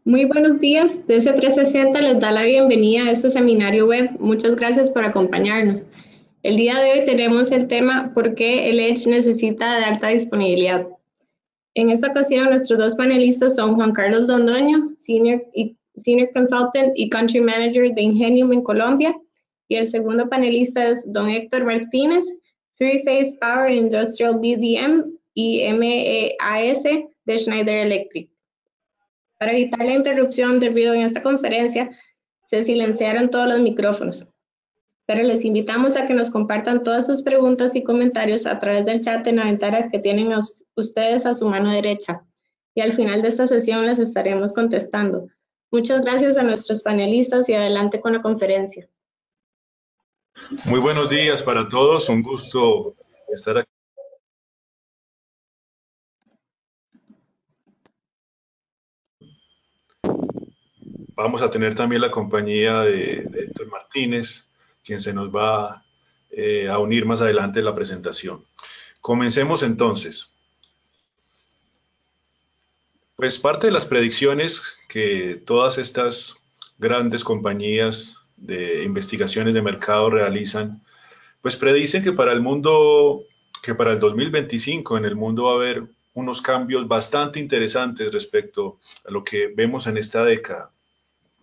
Muy buenos días. DC360 les da la bienvenida a este seminario web. Muchas gracias por acompañarnos. El día de hoy tenemos el tema ¿por qué el Edge necesita de alta disponibilidad? En esta ocasión, nuestros dos panelistas son Juan Carlos Londoño, Senior Consultant y Country Manager de Ingenium en Colombia, y el segundo panelista es don Héctor Martínez, Three Phase Power Industrial BDM y MEAS de Schneider Electric. Para evitar la interrupción del ruido en esta conferencia, se silenciaron todos los micrófonos, pero les invitamos a que nos compartan todas sus preguntas y comentarios a través del chat en la ventana que tienen ustedes a su mano derecha. Y al final de esta sesión les estaremos contestando. Muchas gracias a nuestros panelistas y adelante con la conferencia. Muy buenos días para todos, un gusto estar aquí. Vamos a tener también la compañía de Héctor Martínez, quien se nos va a unir más adelante en la presentación. Comencemos entonces. Pues parte de las predicciones que todas estas grandes compañías de investigaciones de mercado realizan, pues predicen que para el mundo, que para el 2025 en el mundo va a haber unos cambios bastante interesantes respecto a lo que vemos en esta década.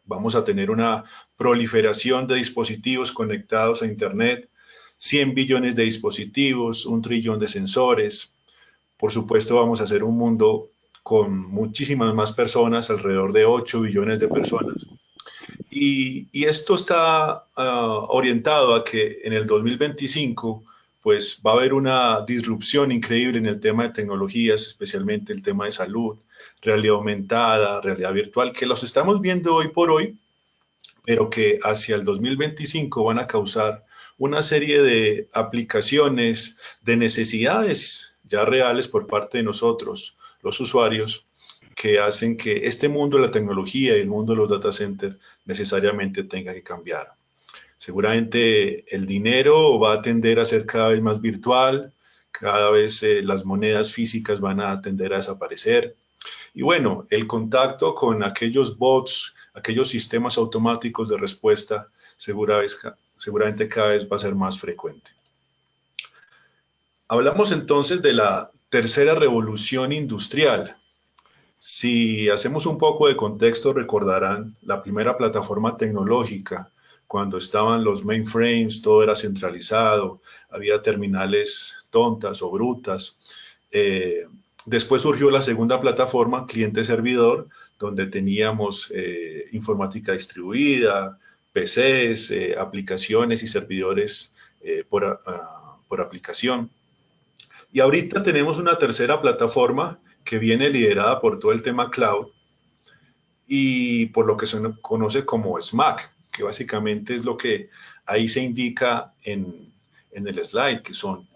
Vamos a tener una proliferación de dispositivos conectados a Internet, 100 billones de dispositivos, 1 trillón de sensores. Por supuesto, vamos a hacer un mundo con muchísimas más personas, alrededor de 8 billones de personas. Y esto está orientado a que en el 2025 pues va a haber una disrupción increíble en el tema de tecnologías, especialmente el tema de salud, realidad aumentada, realidad virtual, que los estamos viendo hoy por hoy, pero que hacia el 2025 van a causar una serie de aplicaciones, de necesidades ya reales por parte de nosotros, los usuarios, que hacen que este mundo de la tecnología y el mundo de los data centers necesariamente tenga que cambiar. Seguramente el dinero va a tender a ser cada vez más virtual, cada vez las monedas físicas van a tender a desaparecer. Y bueno, el contacto con aquellos bots, aquellos sistemas automáticos de respuesta, seguramente cada vez va a ser más frecuente. Hablamos entonces de la tercera revolución industrial. Si hacemos un poco de contexto, recordarán la primera plataforma tecnológica, cuando estaban los mainframes, todo era centralizado, había terminales tontas o brutas. Después surgió la segunda plataforma, cliente-servidor, donde teníamos informática distribuida, PCs, aplicaciones y servidores por aplicación. Y ahorita tenemos una tercera plataforma que viene liderada por todo el tema cloud y por lo que se conoce como SMAC, que básicamente es lo que ahí se indica en el slide, que son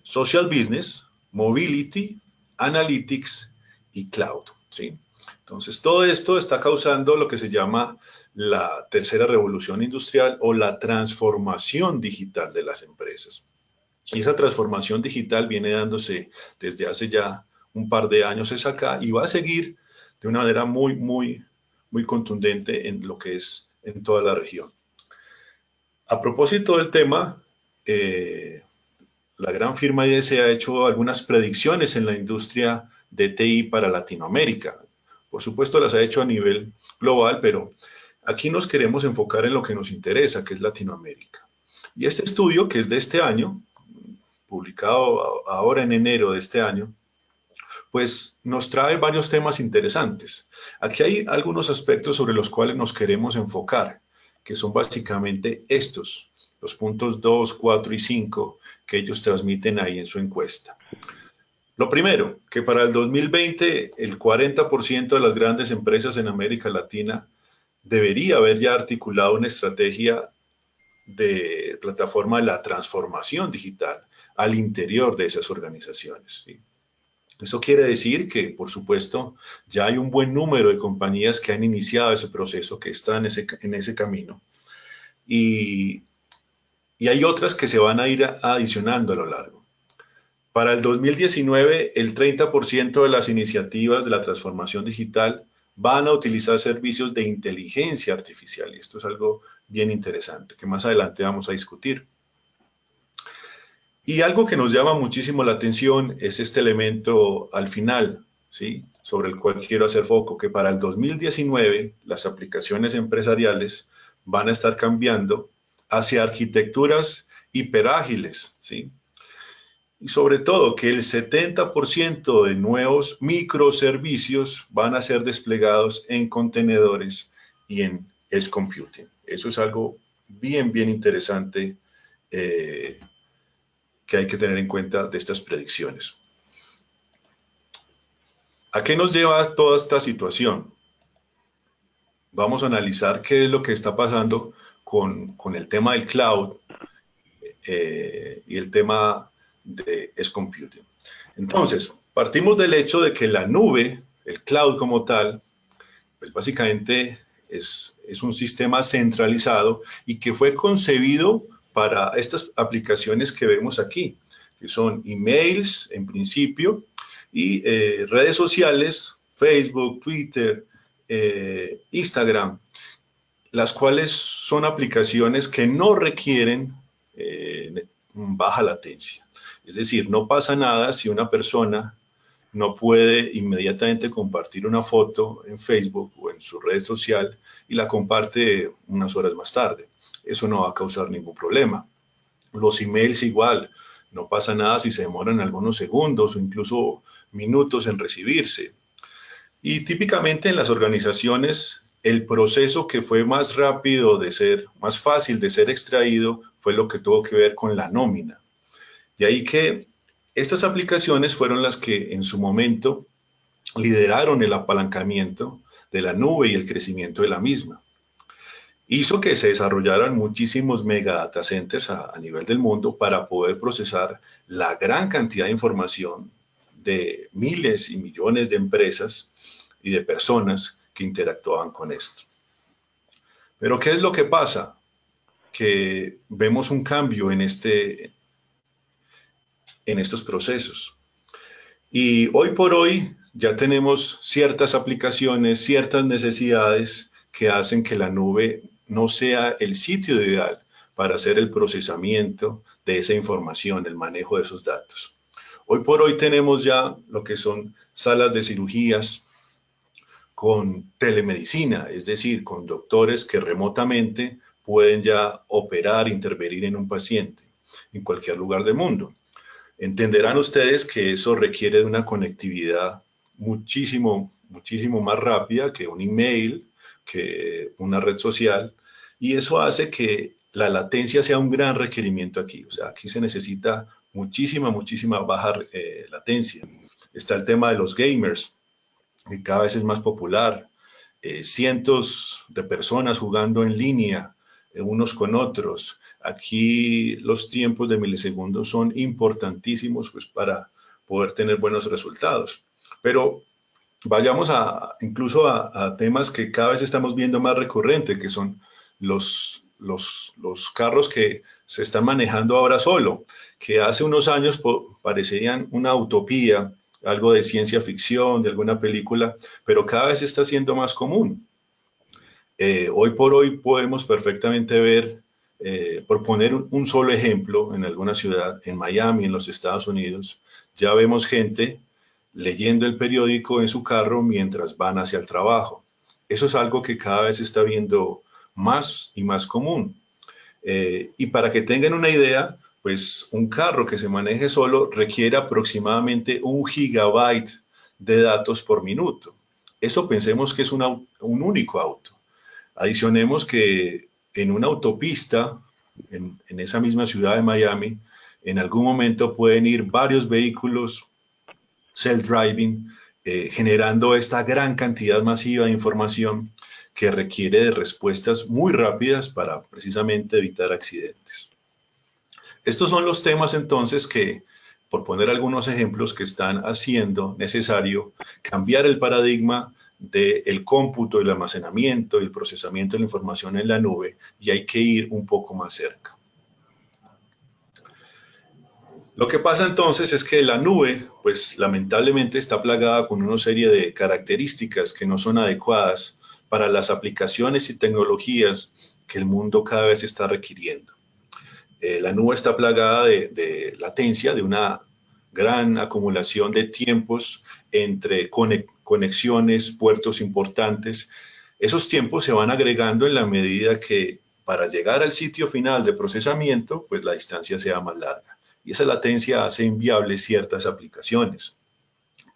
Social Business, Mobility, Analytics y Cloud, ¿sí? Entonces, todo esto está causando lo que se llama la tercera revolución industrial o la transformación digital de las empresas. Y esa transformación digital viene dándose desde hace ya un par de años es acá y va a seguir de una manera muy contundente en lo que es en toda la región. A propósito del tema, la gran firma IDC ha hecho algunas predicciones en la industria de TI para Latinoamérica. Por supuesto, las ha hecho a nivel global, pero aquí nos queremos enfocar en lo que nos interesa, que es Latinoamérica. Y este estudio, que es de este año, publicado ahora en enero de este año, pues nos trae varios temas interesantes. Aquí hay algunos aspectos sobre los cuales nos queremos enfocar, que son básicamente estos, los puntos 2, 4 y 5 que ellos transmiten ahí en su encuesta. Lo primero, que para el 2020 el 40% de las grandes empresas en América Latina debería haber ya articulado una estrategia de plataforma de la transformación digital al interior de esas organizaciones, ¿sí? Eso quiere decir que, por supuesto, ya hay un buen número de compañías que han iniciado ese proceso, que están en ese camino. Y hay otras que se van a ir adicionando a lo largo. Para el 2019, el 30% de las iniciativas de la transformación digital van a utilizar servicios de inteligencia artificial. Y esto es algo bien interesante que más adelante vamos a discutir. Y algo que nos llama muchísimo la atención es este elemento al final, ¿sí? Sobre el cual quiero hacer foco, que para el 2019 las aplicaciones empresariales van a estar cambiando hacia arquitecturas hiperágiles, ¿sí? Y sobre todo que el 70% de nuevos microservicios van a ser desplegados en contenedores y en edge computing. Eso es algo bien, bien interesante que hay que tener en cuenta de estas predicciones. ¿A qué nos lleva toda esta situación? Vamos a analizar qué es lo que está pasando con el tema del cloud y el tema de edge computing. Entonces, partimos del hecho de que la nube, el cloud como tal, pues básicamente es un sistema centralizado y que fue concebido para estas aplicaciones que vemos aquí, que son emails en principio y redes sociales, Facebook, Twitter, Instagram, las cuales son aplicaciones que no requieren baja latencia. Es decir, no pasa nada si una persona no puede inmediatamente compartir una foto en Facebook o en su red social y la comparte unas horas más tarde. Eso no va a causar ningún problema. Los emails igual, no pasa nada si se demoran algunos segundos o incluso minutos en recibirse. Y típicamente en las organizaciones, el proceso que fue más rápido de ser, más fácil de ser extraído, fue lo que tuvo que ver con la nómina. Y ahí que estas aplicaciones fueron las que en su momento lideraron el apalancamiento de la nube y el crecimiento de la misma. Hizo que se desarrollaran muchísimos mega data centers a nivel del mundo para poder procesar la gran cantidad de información de miles y millones de empresas y de personas que interactuaban con esto. Pero ¿qué es lo que pasa? Que vemos un cambio en estos procesos. Y hoy por hoy ya tenemos ciertas aplicaciones, ciertas necesidades que hacen que la nube no sea el sitio ideal para hacer el procesamiento de esa información, el manejo de esos datos. Hoy por hoy tenemos ya lo que son salas de cirugías con telemedicina, es decir, con doctores que remotamente pueden ya operar, intervenir en un paciente en cualquier lugar del mundo. Entenderán ustedes que eso requiere de una conectividad muchísimo más rápida que un email, que una red social, y eso hace que la latencia sea un gran requerimiento aquí. O sea, aquí se necesita muchísima baja latencia. Está el tema de los gamers, que cada vez es más popular. Cientos de personas jugando en línea, unos con otros. Aquí los tiempos de milisegundos son importantísimos pues, para poder tener buenos resultados. Pero vayamos incluso a temas que cada vez estamos viendo más recurrente, que son los carros que se están manejando ahora solo, que hace unos años parecerían una utopía, algo de ciencia ficción, de alguna película, pero cada vez está siendo más común. Hoy por hoy podemos perfectamente ver, por poner un solo ejemplo, en alguna ciudad, en Miami, en los Estados Unidos, ya vemos gente leyendo el periódico en su carro mientras van hacia el trabajo. Eso es algo que cada vez se está viendo más y más común. Y para que tengan una idea, pues un carro que se maneje solo requiere aproximadamente 1 gigabyte de datos por minuto. Eso pensemos que es un único auto. Adicionemos que en una autopista, en esa misma ciudad de Miami, en algún momento pueden ir varios vehículos self-driving, generando esta gran cantidad masiva de información que requiere de respuestas muy rápidas para precisamente evitar accidentes. Estos son los temas entonces que, por poner algunos ejemplos, que están haciendo necesario cambiar el paradigma del cómputo, el almacenamiento y el procesamiento de la información en la nube, y hay que ir un poco más cerca. Lo que pasa entonces es que la nube, pues lamentablemente está plagada con una serie de características que no son adecuadas para las aplicaciones y tecnologías que el mundo cada vez está requiriendo. La nube está plagada de latencia, de una gran acumulación de tiempos entre conexiones, puertos importantes. Esos tiempos se van agregando en la medida que para llegar al sitio final de procesamiento, pues la distancia sea más larga. Y esa latencia hace inviables ciertas aplicaciones.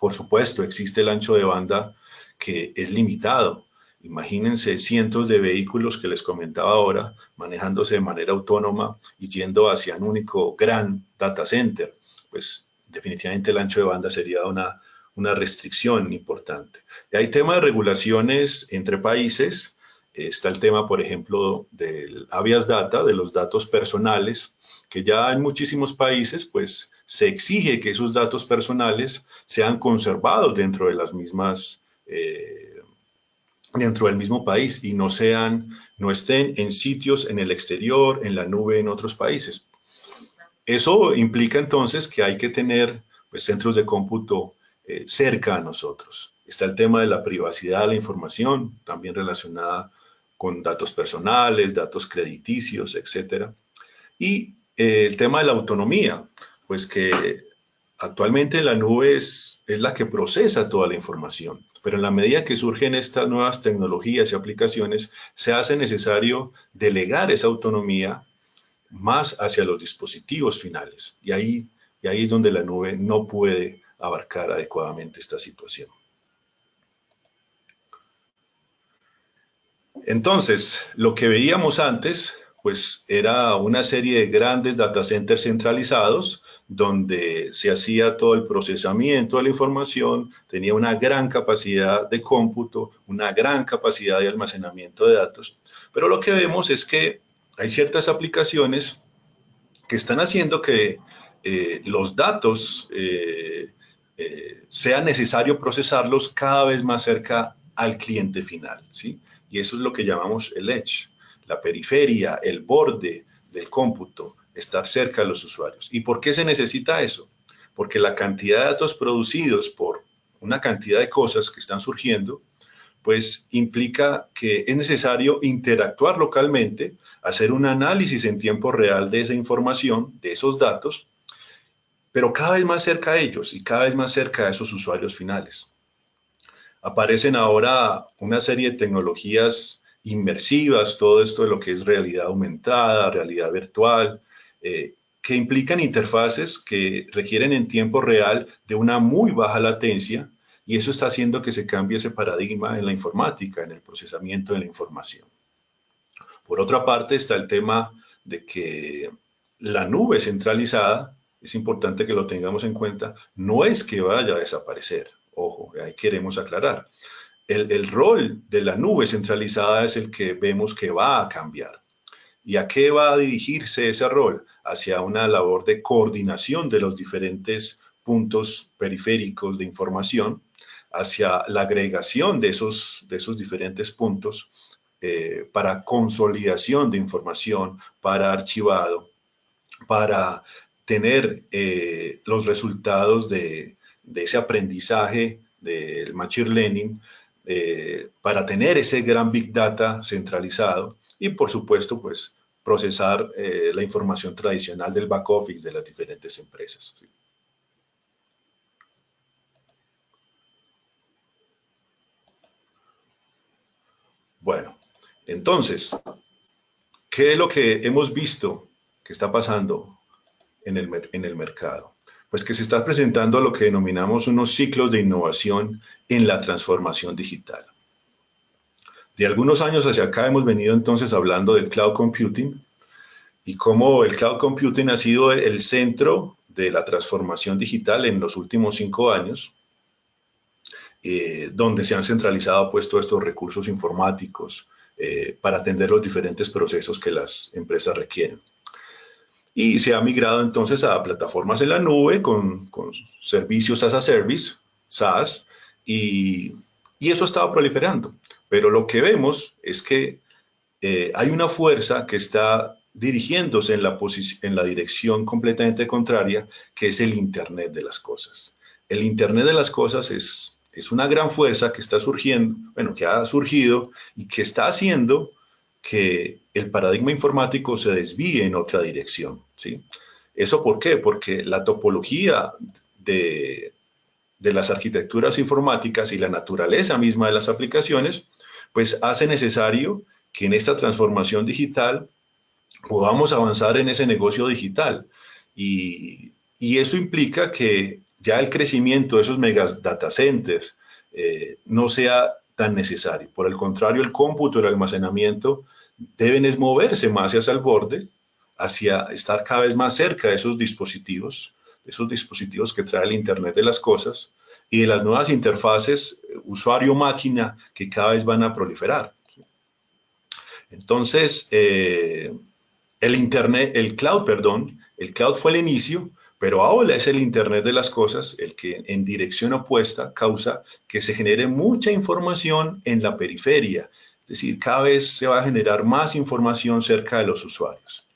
Por supuesto, existe el ancho de banda que es limitado. Imagínense cientos de vehículos que les comentaba ahora, manejándose de manera autónoma y yendo hacia un único gran data center. Pues definitivamente el ancho de banda sería una restricción importante. Y hay temas de regulaciones entre países. Está el tema, por ejemplo, del habeas data, de los datos personales, que ya en muchísimos países, pues se exige que esos datos personales sean conservados dentro de las mismas, dentro del mismo país y no estén en sitios en el exterior, en la nube en otros países. Eso implica entonces que hay que tener pues, centros de cómputo cerca a nosotros. Está el tema de la privacidad de la información, también relacionada con datos personales, datos crediticios, etcétera. Y el tema de la autonomía, pues que actualmente la nube es la que procesa toda la información, pero en la medida que surgen estas nuevas tecnologías y aplicaciones, se hace necesario delegar esa autonomía más hacia los dispositivos finales. Y ahí es donde la nube no puede abarcar adecuadamente esta situación. Entonces, lo que veíamos antes, pues era una serie de grandes data centers centralizados donde se hacía todo el procesamiento de la información, tenía una gran capacidad de cómputo, una gran capacidad de almacenamiento de datos. Pero lo que vemos es que hay ciertas aplicaciones que están haciendo que los datos sea necesario procesarlos cada vez más cerca al cliente final, ¿sí? Y eso es lo que llamamos el edge, la periferia, el borde del cómputo, estar cerca de los usuarios. ¿Y por qué se necesita eso? Porque la cantidad de datos producidos por una cantidad de cosas que están surgiendo, pues implica que es necesario interactuar localmente, hacer un análisis en tiempo real de esa información, de esos datos, pero cada vez más cerca a ellos y cada vez más cerca a esos usuarios finales. Aparecen ahora una serie de tecnologías inmersivas, todo esto de lo que es realidad aumentada, realidad virtual, que implican interfaces que requieren en tiempo real de una muy baja latencia, y eso está haciendo que se cambie ese paradigma en la informática, en el procesamiento de la información. Por otra parte está el tema de que la nube centralizada, es importante que lo tengamos en cuenta, no es que vaya a desaparecer. Ojo, ahí queremos aclarar. El rol de la nube centralizada es el que vemos que va a cambiar. ¿Y a qué va a dirigirse ese rol? Hacia una labor de coordinación de los diferentes puntos periféricos de información, hacia la agregación de esos diferentes puntos para consolidación de información, para archivado, para tener los resultados de ese aprendizaje del Machine Learning, para tener ese gran Big Data centralizado y, por supuesto, pues procesar la información tradicional del back office de las diferentes empresas. ¿Sí? Bueno, entonces, ¿qué es lo que hemos visto que está pasando en el mercado? Pues que se está presentando lo que denominamos unos ciclos de innovación en la transformación digital. De algunos años hacia acá hemos venido entonces hablando del cloud computing y cómo el cloud computing ha sido el centro de la transformación digital en los últimos 5 años, donde se han centralizado pues todos estos recursos informáticos para atender los diferentes procesos que las empresas requieren. Y se ha migrado entonces a plataformas en la nube con servicios as a service, SaaS, y eso ha estado proliferando. Pero lo que vemos es que hay una fuerza que está dirigiéndose en la dirección completamente contraria, que es el Internet de las cosas. El Internet de las cosas es una gran fuerza que está surgiendo, bueno, que ha surgido y que está haciendo que el paradigma informático se desvíe en otra dirección, ¿sí? ¿Eso por qué? Porque la topología de, de las arquitecturas informáticas y la naturaleza misma de las aplicaciones, pues hace necesario que en esta transformación digital podamos avanzar en ese negocio digital. Y eso implica que ya el crecimiento de esos megas data centers no sea tan necesario. Por el contrario, el cómputo y el almacenamiento deben es moverse más hacia el borde, hacia estar cada vez más cerca de esos dispositivos que trae el Internet de las cosas y de las nuevas interfaces usuario-máquina que cada vez van a proliferar. Entonces, el cloud fue el inicio, pero ahora es el Internet de las cosas el que en dirección opuesta causa que se genere mucha información en la periferia. Es decir, cada vez se va a generar más información cerca de los usuarios.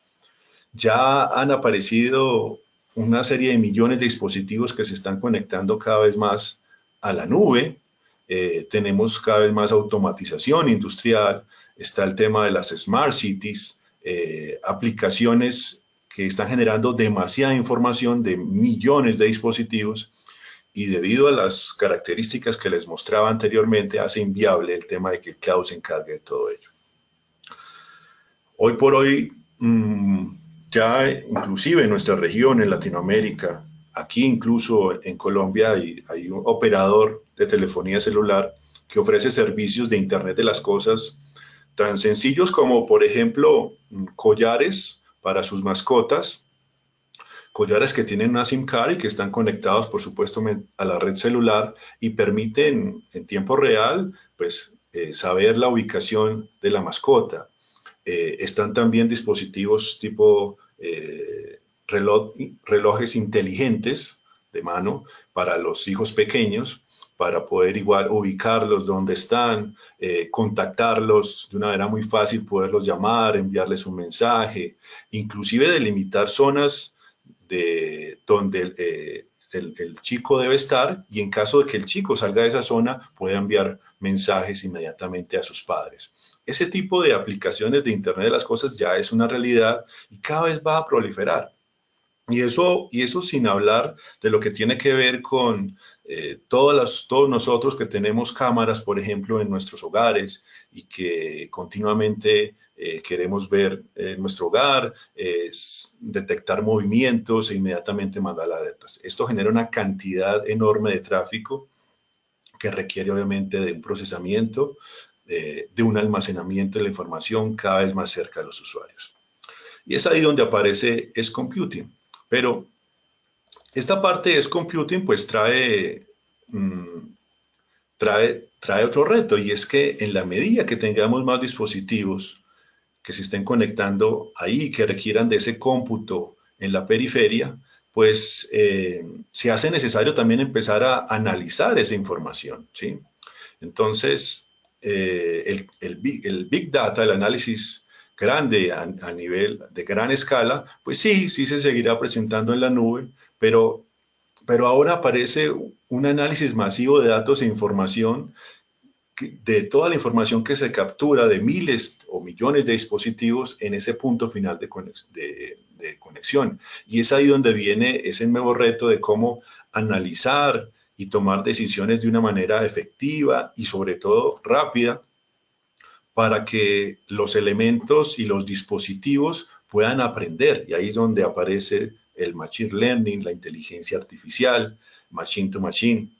Ya han aparecido una serie de millones de dispositivos que se están conectando cada vez más a la nube. Tenemos cada vez más automatización industrial. Está el tema de las smart cities, aplicaciones que están generando demasiada información de millones de dispositivos y debido a las características que les mostraba anteriormente hace inviable el tema de que el cloud se encargue de todo ello. Hoy por hoy, ya inclusive en nuestra región, en Latinoamérica, aquí incluso en Colombia hay un operador de telefonía celular que ofrece servicios de Internet de las cosas tan sencillos como, por ejemplo, collares para sus mascotas, collares que tienen una SIM card y que están conectados, por supuesto, a la red celular y permiten en tiempo real, pues, saber la ubicación de la mascota. Están también dispositivos tipo relojes inteligentes de mano para los hijos pequeños, para poder igual ubicarlos donde están, contactarlos de una manera muy fácil, poderlos llamar, enviarles un mensaje, inclusive delimitar zonas donde el chico debe estar y en caso de que el chico salga de esa zona puede enviar mensajes inmediatamente a sus padres. Ese tipo de aplicaciones de Internet de las cosas ya es una realidad y cada vez va a proliferar. Y eso sin hablar de lo que tiene que ver con todos nosotros que tenemos cámaras, por ejemplo, en nuestros hogares y que continuamente queremos ver nuestro hogar, detectar movimientos e inmediatamente mandar alertas. Esto genera una cantidad enorme de tráfico que requiere obviamente de un procesamiento, de un almacenamiento de la información cada vez más cerca de los usuarios. Y es ahí donde aparece Edge Computing. Pero esta parte de Edge Computing pues trae otro reto y es que en la medida que tengamos más dispositivos que se estén conectando ahí, que requieran de ese cómputo en la periferia, pues se hace necesario también empezar a analizar esa información, ¿sí? Entonces, el Big Data, el análisis grande a nivel de gran escala, pues sí se seguirá presentando en la nube, pero ahora aparece un análisis masivo de datos e información, de toda la información que se captura de miles o millones de dispositivos en ese punto final de conexión. Y es ahí donde viene ese nuevo reto de cómo analizar y tomar decisiones de una manera efectiva y sobre todo rápida para que los elementos y los dispositivos puedan aprender. Y ahí es donde aparece el Machine Learning, la inteligencia artificial, Machine to Machine.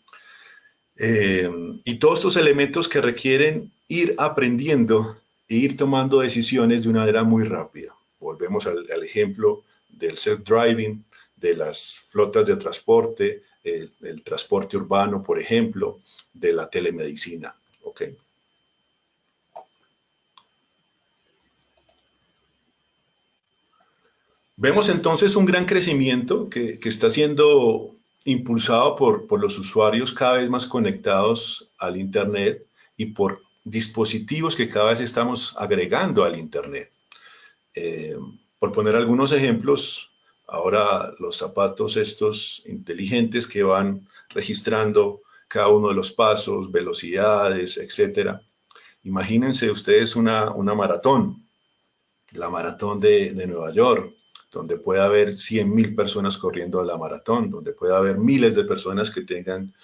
Y todos estos elementos que requieren ir aprendiendo e ir tomando decisiones de una manera muy rápida. Volvemos al ejemplo del self-driving, de las flotas de transporte, el transporte urbano, por ejemplo, de la telemedicina. ¿Okay? Vemos entonces un gran crecimiento que está siendo impulsado por los usuarios cada vez más conectados al Internet y por dispositivos que cada vez estamos agregando al Internet. Por poner algunos ejemplos, ahora los zapatos estos inteligentes que van registrando cada uno de los pasos, velocidades, etcétera. Imagínense ustedes una maratón, la maratón de Nueva York, donde puede haber 100.000 personas corriendo a la maratón, donde puede haber miles de personas que tengan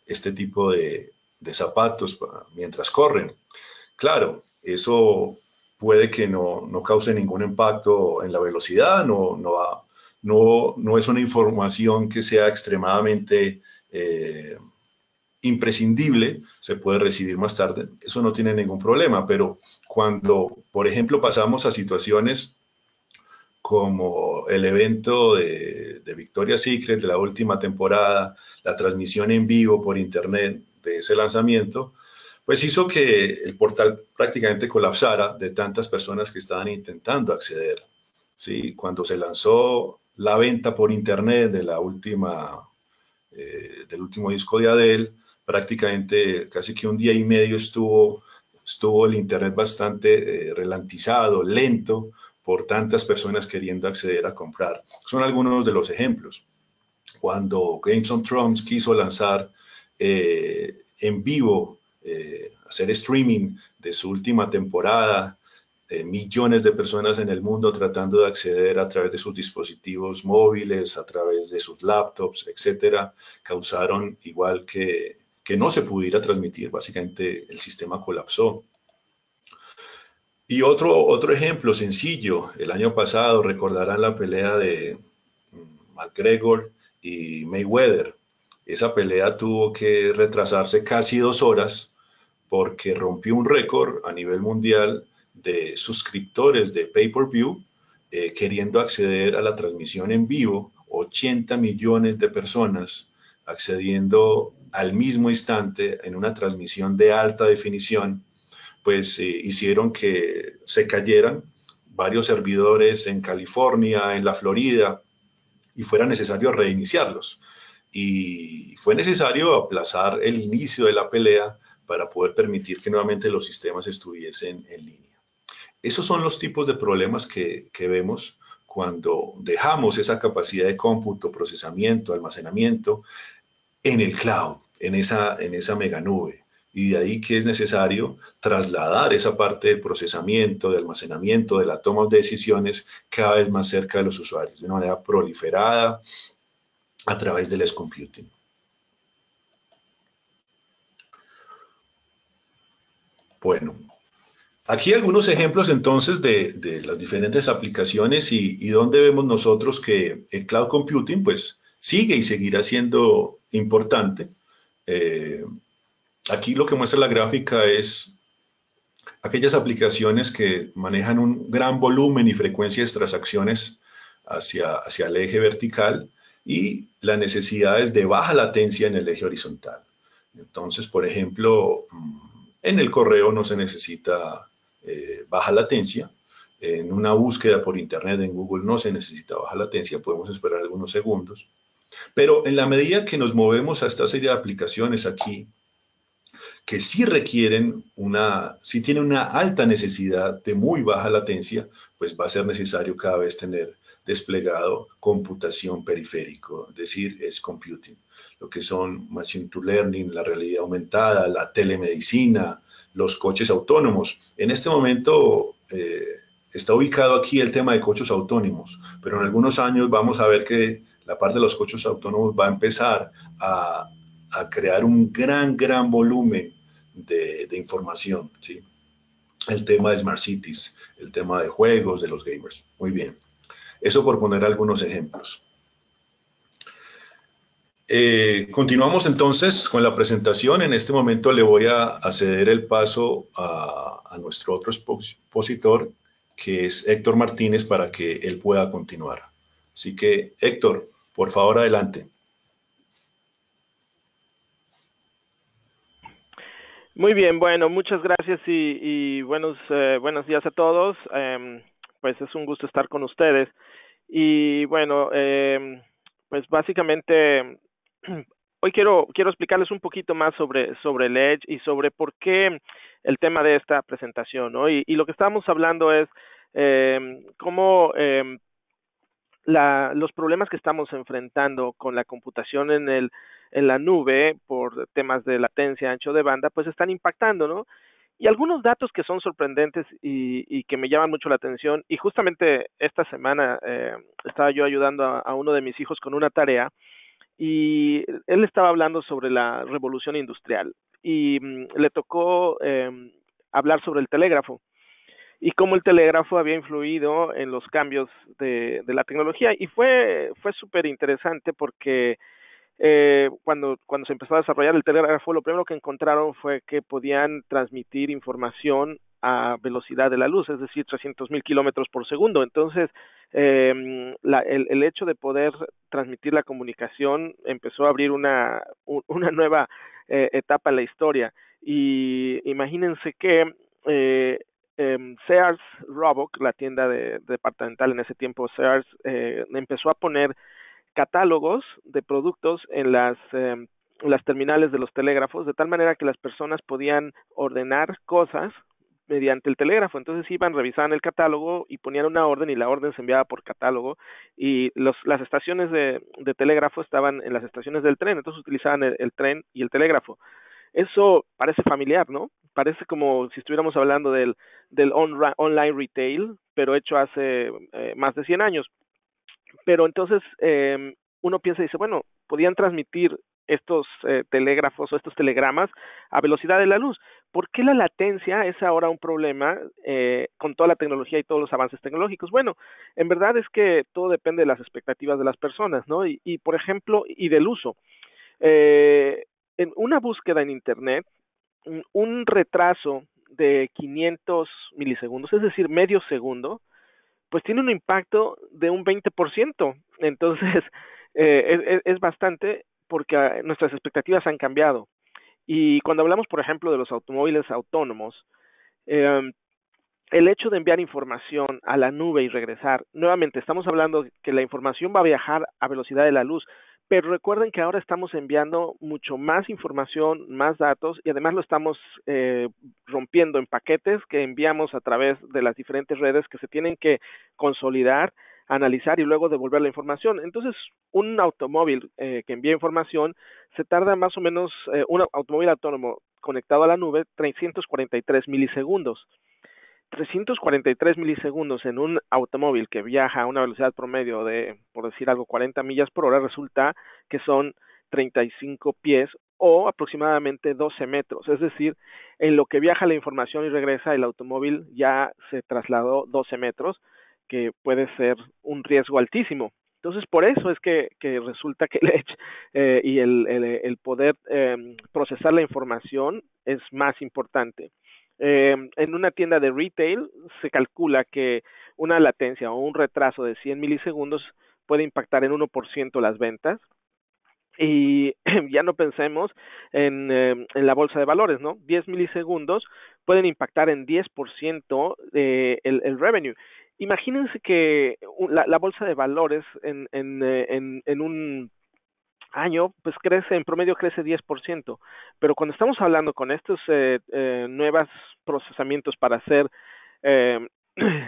este tipo de zapatos mientras corren. Claro, eso puede que no cause ningún impacto en la velocidad, no es una información que sea extremadamente imprescindible, se puede recibir más tarde, eso no tiene ningún problema, pero cuando, por ejemplo, pasamos a situaciones como el evento de Victoria's Secret de la última temporada, la transmisión en vivo por internet de ese lanzamiento, pues hizo que el portal prácticamente colapsara de tantas personas que estaban intentando acceder. ¿Sí? Cuando se lanzó la venta por internet de la última, del último disco de Adele, prácticamente casi que un día y medio estuvo el internet bastante ralentizado, lento, por tantas personas queriendo acceder a comprar. Son algunos de los ejemplos. Cuando Games of Thrones quiso lanzar en vivo, hacer streaming de su última temporada, millones de personas en el mundo tratando de acceder a través de sus dispositivos móviles, a través de sus laptops, etcétera, causaron igual que no se pudiera transmitir. Básicamente el sistema colapsó. Y otro ejemplo sencillo, el año pasado recordarán la pelea de McGregor y Mayweather. Esa pelea tuvo que retrasarse casi 2 horas porque rompió un récord a nivel mundial de suscriptores de pay-per-view queriendo acceder a la transmisión en vivo, 80 millones de personas accediendo al mismo instante en una transmisión de alta definición, pues hicieron que se cayeran varios servidores en California, en la Florida, y fuera necesario reiniciarlos. Y fue necesario aplazar el inicio de la pelea para poder permitir que nuevamente los sistemas estuviesen en línea. Esos son los tipos de problemas que vemos cuando dejamos esa capacidad de cómputo, procesamiento, almacenamiento en el cloud, en esa mega nube. Y de ahí que es necesario trasladar esa parte del procesamiento, de almacenamiento, de la toma de decisiones cada vez más cerca de los usuarios, de una manera proliferada a través del edge computing. Bueno, aquí algunos ejemplos entonces de las diferentes aplicaciones y dónde vemos nosotros que el cloud computing pues sigue y seguirá siendo importante. Eh, Aquí lo que muestra la gráfica es aquellas aplicaciones que manejan un gran volumen y frecuencia de transacciones hacia el eje vertical y las necesidades de baja latencia en el eje horizontal. Entonces, por ejemplo, en el correo no se necesita baja latencia. En una búsqueda por internet en Google no se necesita baja latencia, podemos esperar algunos segundos. Pero en la medida que nos movemos a esta serie de aplicaciones aquí, que sí requieren sí tienen una alta necesidad de muy baja latencia, pues va a ser necesario cada vez tener desplegado computación periférico, es decir, es computing, lo que son machine to learning, la realidad aumentada, la telemedicina, los coches autónomos. En este momento está ubicado aquí el tema de coches autónomos, pero en algunos años vamos a ver que la parte de los coches autónomos va a empezar a crear un gran volumen de información, ¿sí? El tema de Smart Cities, el tema de juegos, de los gamers. Muy bien. Eso por poner algunos ejemplos. Continuamos entonces con la presentación. En este momento le voy a ceder el paso a nuestro otro expositor, que es Héctor Martínez, para que él pueda continuar. Así que, Héctor, por favor, adelante. Muy bien, bueno, muchas gracias y buenos días a todos. Pues es un gusto estar con ustedes. Y bueno, pues básicamente hoy quiero explicarles un poquito más sobre el Edge y sobre por qué el tema de esta presentación, ¿no? Y lo que estamos hablando es cómo los problemas que estamos enfrentando con la computación en la nube por temas de latencia, ancho de banda, pues están impactando, ¿no? Y algunos datos que son sorprendentes y que me llaman mucho la atención, y justamente esta semana estaba yo ayudando a uno de mis hijos con una tarea, y él estaba hablando sobre la revolución industrial, y le tocó hablar sobre el telégrafo, y cómo el telégrafo había influido en los cambios de la tecnología. Y fue súper interesante porque cuando se empezó a desarrollar el telégrafo, lo primero que encontraron fue que podían transmitir información a velocidad de la luz, es decir, 300,000 kilómetros por segundo. Entonces, el hecho de poder transmitir la comunicación empezó a abrir una nueva etapa en la historia. Y imagínense que Sears Roebuck, la tienda departamental en ese tiempo, Sears, empezó a poner catálogos de productos en las terminales de los telégrafos, de tal manera que las personas podían ordenar cosas mediante el telégrafo. Entonces iban, revisaban el catálogo y ponían una orden, y la orden se enviaba por catálogo, y las estaciones de telégrafo estaban en las estaciones del tren, entonces utilizaban el tren y el telégrafo. Eso parece familiar, ¿no? Parece como si estuviéramos hablando del online retail, pero hecho hace más de 100 años. Pero entonces uno piensa y dice, bueno, podían transmitir estos telégrafos o estos telegramas a velocidad de la luz. ¿Por qué la latencia es ahora un problema con toda la tecnología y todos los avances tecnológicos? Bueno, en verdad es que todo depende de las expectativas de las personas, ¿no? Y por ejemplo, y del uso. En una búsqueda en Internet, un retraso de 500 milisegundos, es decir, medio segundo, pues tiene un impacto de un 20%. Entonces, es bastante, porque nuestras expectativas han cambiado. Y cuando hablamos, por ejemplo, de los automóviles autónomos, el hecho de enviar información a la nube y regresar, nuevamente estamos hablando que la información va a viajar a velocidad de la luz, pero recuerden que ahora estamos enviando mucho más información, más datos, y además lo estamos rompiendo en paquetes que enviamos a través de las diferentes redes que se tienen que consolidar, analizar y luego devolver la información. Entonces, un automóvil que envía información se tarda más o menos, un automóvil autónomo conectado a la nube, 343 milisegundos. 343 milisegundos en un automóvil que viaja a una velocidad promedio de, por decir algo, 40 millas por hora, resulta que son 35 pies o aproximadamente 12 metros. Es decir, en lo que viaja la información y regresa, el automóvil ya se trasladó 12 metros, que puede ser un riesgo altísimo. Entonces, por eso es que resulta que el edge y el poder procesar la información es más importante. En una tienda de retail se calcula que una latencia o un retraso de 100 milisegundos puede impactar en 1% las ventas. Y ya no pensemos en la bolsa de valores, ¿no? 10 milisegundos pueden impactar en 10% el revenue. Imagínense que la bolsa de valores en un año, pues crece, en promedio crece 10%, pero cuando estamos hablando con estos nuevos procesamientos para hacer, eh,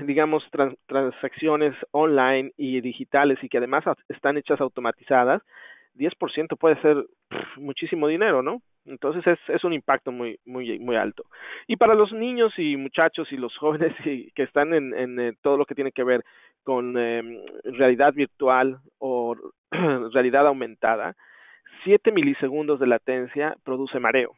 digamos, transacciones online y digitales y que además están hechas automatizadas, 10% puede ser muchísimo dinero, ¿no? Entonces es un impacto muy alto. Y para los niños y muchachos y los jóvenes que están en todo lo que tiene que ver con realidad virtual o realidad aumentada, 7 milisegundos de latencia produce mareo.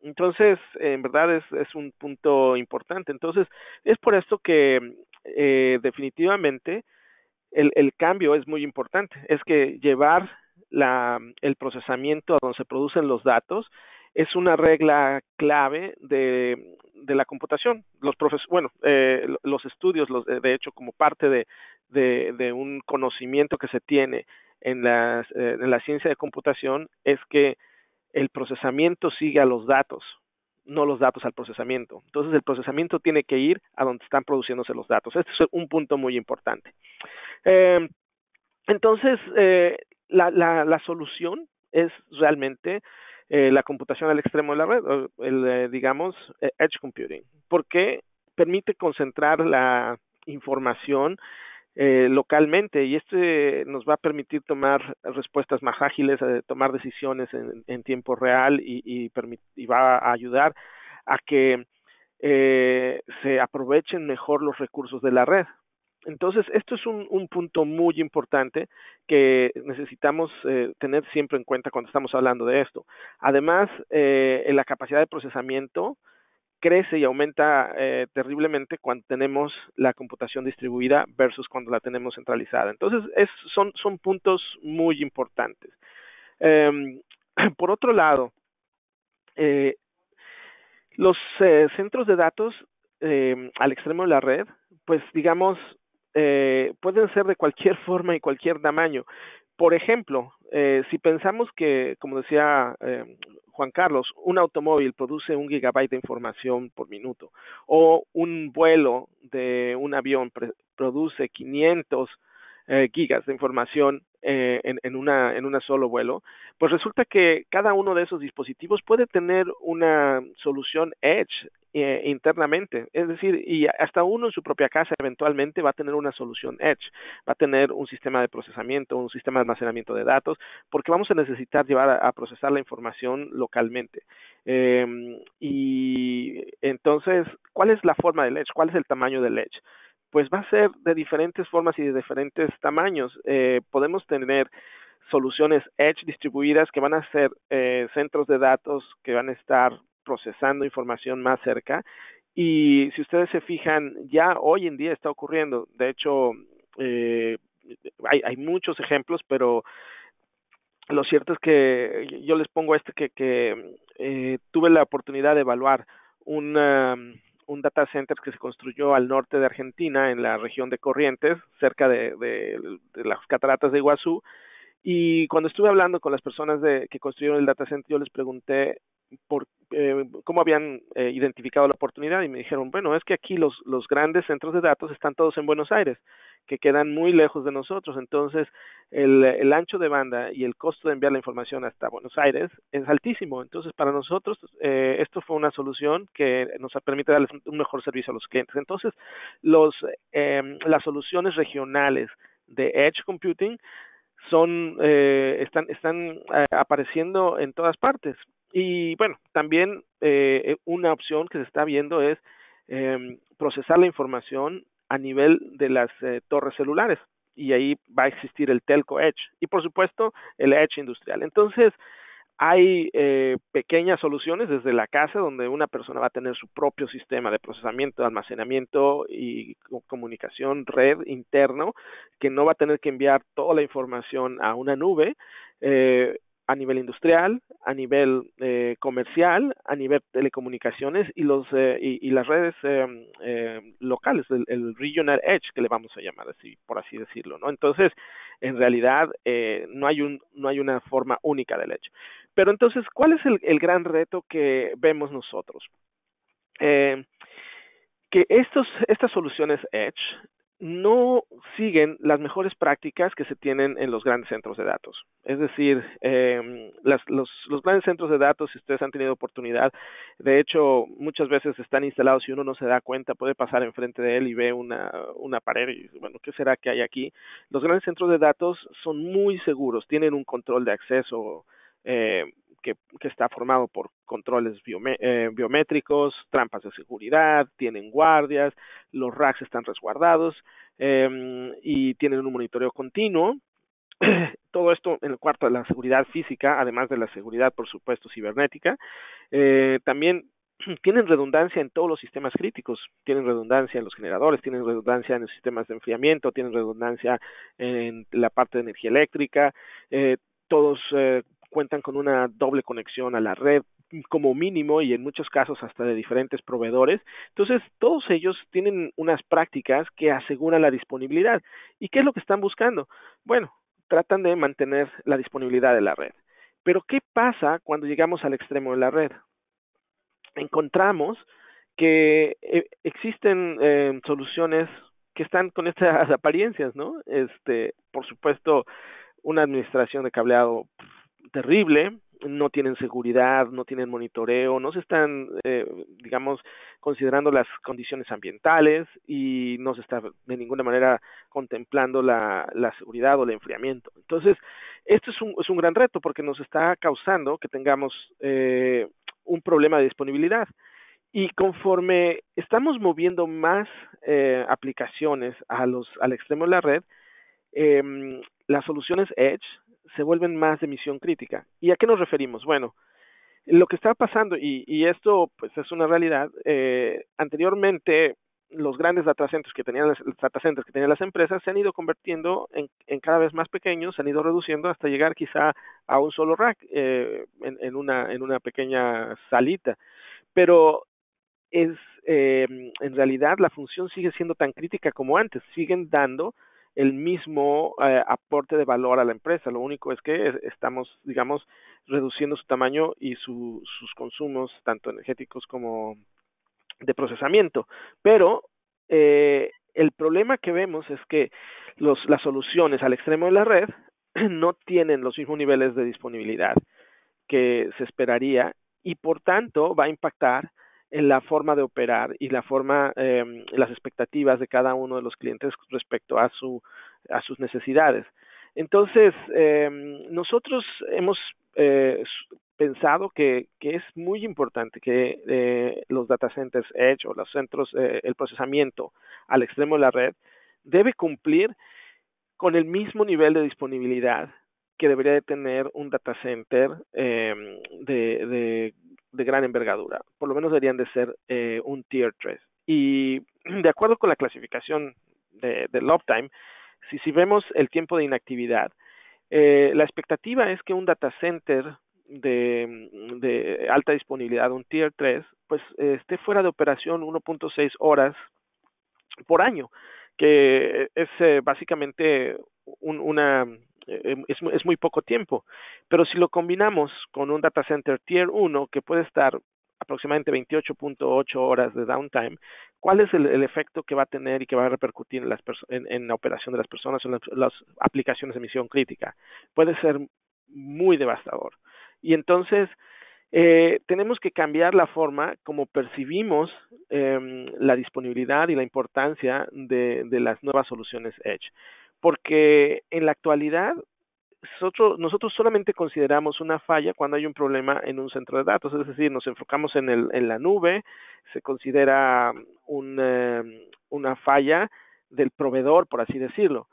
Entonces, en verdad es un punto importante. Entonces, es por esto que definitivamente el cambio es muy importante. Es que llevar el procesamiento a donde se producen los datos es una regla clave de la computación. Los estudios, de hecho, como parte de un conocimiento que se tiene en la ciencia de computación, es que el procesamiento sigue a los datos, no los datos al procesamiento. Entonces, el procesamiento tiene que ir a donde están produciéndose los datos. Este es un punto muy importante. Entonces, la solución es realmente la computación al extremo de la red, digamos, edge computing, porque permite concentrar información localmente, y nos va a permitir tomar respuestas más ágiles, tomar decisiones en tiempo real y va a ayudar a que se aprovechen mejor los recursos de la red. Entonces, esto es un punto muy importante que necesitamos tener siempre en cuenta cuando estamos hablando de esto. Además, la capacidad de procesamiento crece y aumenta terriblemente cuando tenemos la computación distribuida versus cuando la tenemos centralizada. Entonces, son puntos muy importantes. Por otro lado, los centros de datos al extremo de la red, pues digamos, pueden ser de cualquier forma y cualquier tamaño. Por ejemplo, si pensamos que, como decía Juan Carlos, un automóvil produce 1 gigabyte de información por minuto, o un vuelo de un avión produce 500 gigas de información en una solo vuelo, pues resulta que cada uno de esos dispositivos puede tener una solución Edge internamente, es decir, y hasta uno en su propia casa eventualmente va a tener una solución Edge, va a tener un sistema de procesamiento, un sistema de almacenamiento de datos, porque vamos a necesitar llevar a procesar la información localmente. Y entonces, ¿cuál es la forma del Edge? ¿Cuál es el tamaño del Edge? Pues va a ser de diferentes formas y de diferentes tamaños. Podemos tener soluciones Edge distribuidas que van a ser centros de datos que van a estar procesando información más cerca. Y si ustedes se fijan, ya hoy en día está ocurriendo. De hecho, hay muchos ejemplos, pero lo cierto es que yo les pongo que tuve la oportunidad de evaluar un data center que se construyó al norte de Argentina, en la región de Corrientes, cerca de las cataratas de Iguazú. Y cuando estuve hablando con las personas que construyeron el data center, yo les pregunté cómo habían identificado la oportunidad, y me dijeron, bueno, es que aquí los grandes centros de datos están todos en Buenos Aires, que quedan muy lejos de nosotros. Entonces el ancho de banda y el costo de enviar la información hasta Buenos Aires es altísimo. Entonces para nosotros esto fue una solución que nos permite darles un mejor servicio a los clientes. Entonces las soluciones regionales de Edge Computing están apareciendo en todas partes. Y bueno, también una opción que se está viendo es procesar la información a nivel de las torres celulares, y ahí va a existir el Telco Edge y por supuesto el Edge industrial. Entonces hay pequeñas soluciones desde la casa, donde una persona va a tener su propio sistema de procesamiento, almacenamiento y comunicación, red interno, que no va a tener que enviar toda la información a una nube, a nivel industrial, a nivel comercial, a nivel telecomunicaciones y las redes locales, el Regional Edge, que le vamos a llamar así, por así decirlo, ¿no? Entonces, en realidad no hay una forma única del Edge. Pero entonces, ¿cuál es el gran reto que vemos nosotros? Que estas soluciones Edge no siguen las mejores prácticas que se tienen en los grandes centros de datos. Es decir, los grandes centros de datos, si ustedes han tenido oportunidad, de hecho, muchas veces están instalados y uno no se da cuenta, puede pasar enfrente de él y ve una pared y, bueno, ¿qué será que hay aquí? Los grandes centros de datos son muy seguros, tienen un control de acceso que está formado por controles biométricos, trampas de seguridad, tienen guardias, los racks están resguardados y tienen un monitoreo continuo. Todo esto en el cuarto de la seguridad física, además de la seguridad, por supuesto, cibernética. También tienen redundancia en todos los sistemas críticos, tienen redundancia en los generadores, tienen redundancia en los sistemas de enfriamiento, tienen redundancia en la parte de energía eléctrica, todos cuentan con una doble conexión a la red como mínimo, y en muchos casos hasta de diferentes proveedores. Entonces, todos ellos tienen unas prácticas que aseguran la disponibilidad. ¿Y qué es lo que están buscando? Bueno, tratan de mantener la disponibilidad de la red. Pero ¿qué pasa cuando llegamos al extremo de la red? Encontramos que existen soluciones que están con estas apariencias, ¿no? Por supuesto, una administración de cableado terrible, no tienen seguridad, no tienen monitoreo, no se están, digamos, considerando las condiciones ambientales y no se está de ninguna manera contemplando la seguridad o el enfriamiento. Entonces, esto es un gran reto porque nos está causando que tengamos un problema de disponibilidad. Y conforme estamos moviendo más aplicaciones al extremo de la red, las soluciones Edge se vuelven más de misión crítica. ¿Y a qué nos referimos? Bueno, lo que está pasando, y esto pues es una realidad, anteriormente los grandes data centers que tenían las empresas se han ido convirtiendo en cada vez más pequeños, se han ido reduciendo hasta llegar quizá a un solo rack en una pequeña salita. Pero en realidad la función sigue siendo tan crítica como antes, siguen dando el mismo aporte de valor a la empresa. Lo único es que estamos, digamos, reduciendo su tamaño y sus consumos, tanto energéticos como de procesamiento. Pero el problema que vemos es que las soluciones al extremo de la red no tienen los mismos niveles de disponibilidad que se esperaría y por tanto va a impactar en la forma de operar y la forma, las expectativas de cada uno de los clientes respecto a sus necesidades. Entonces, nosotros hemos pensado que es muy importante que los data centers Edge o los centros, el procesamiento al extremo de la red debe cumplir con el mismo nivel de disponibilidad que debería de tener un data center de gran envergadura. Por lo menos deberían de ser un Tier 3. Y de acuerdo con la clasificación del uptime, si vemos el tiempo de inactividad, la expectativa es que un data center de alta disponibilidad, un Tier 3, pues esté fuera de operación 1.6 horas por año, que es básicamente es muy poco tiempo. Pero si lo combinamos con un data center Tier 1 que puede estar aproximadamente 28.8 horas de downtime, ¿cuál es el efecto que va a tener y que va a repercutir en la operación de las personas o en las aplicaciones de misión crítica? Puede ser muy devastador. Y entonces tenemos que cambiar la forma como percibimos la disponibilidad y la importancia de las nuevas soluciones Edge. Porque en la actualidad nosotros solamente consideramos una falla cuando hay un problema en un centro de datos, es decir, nos enfocamos en la nube, se considera una falla del proveedor, por así decirlo.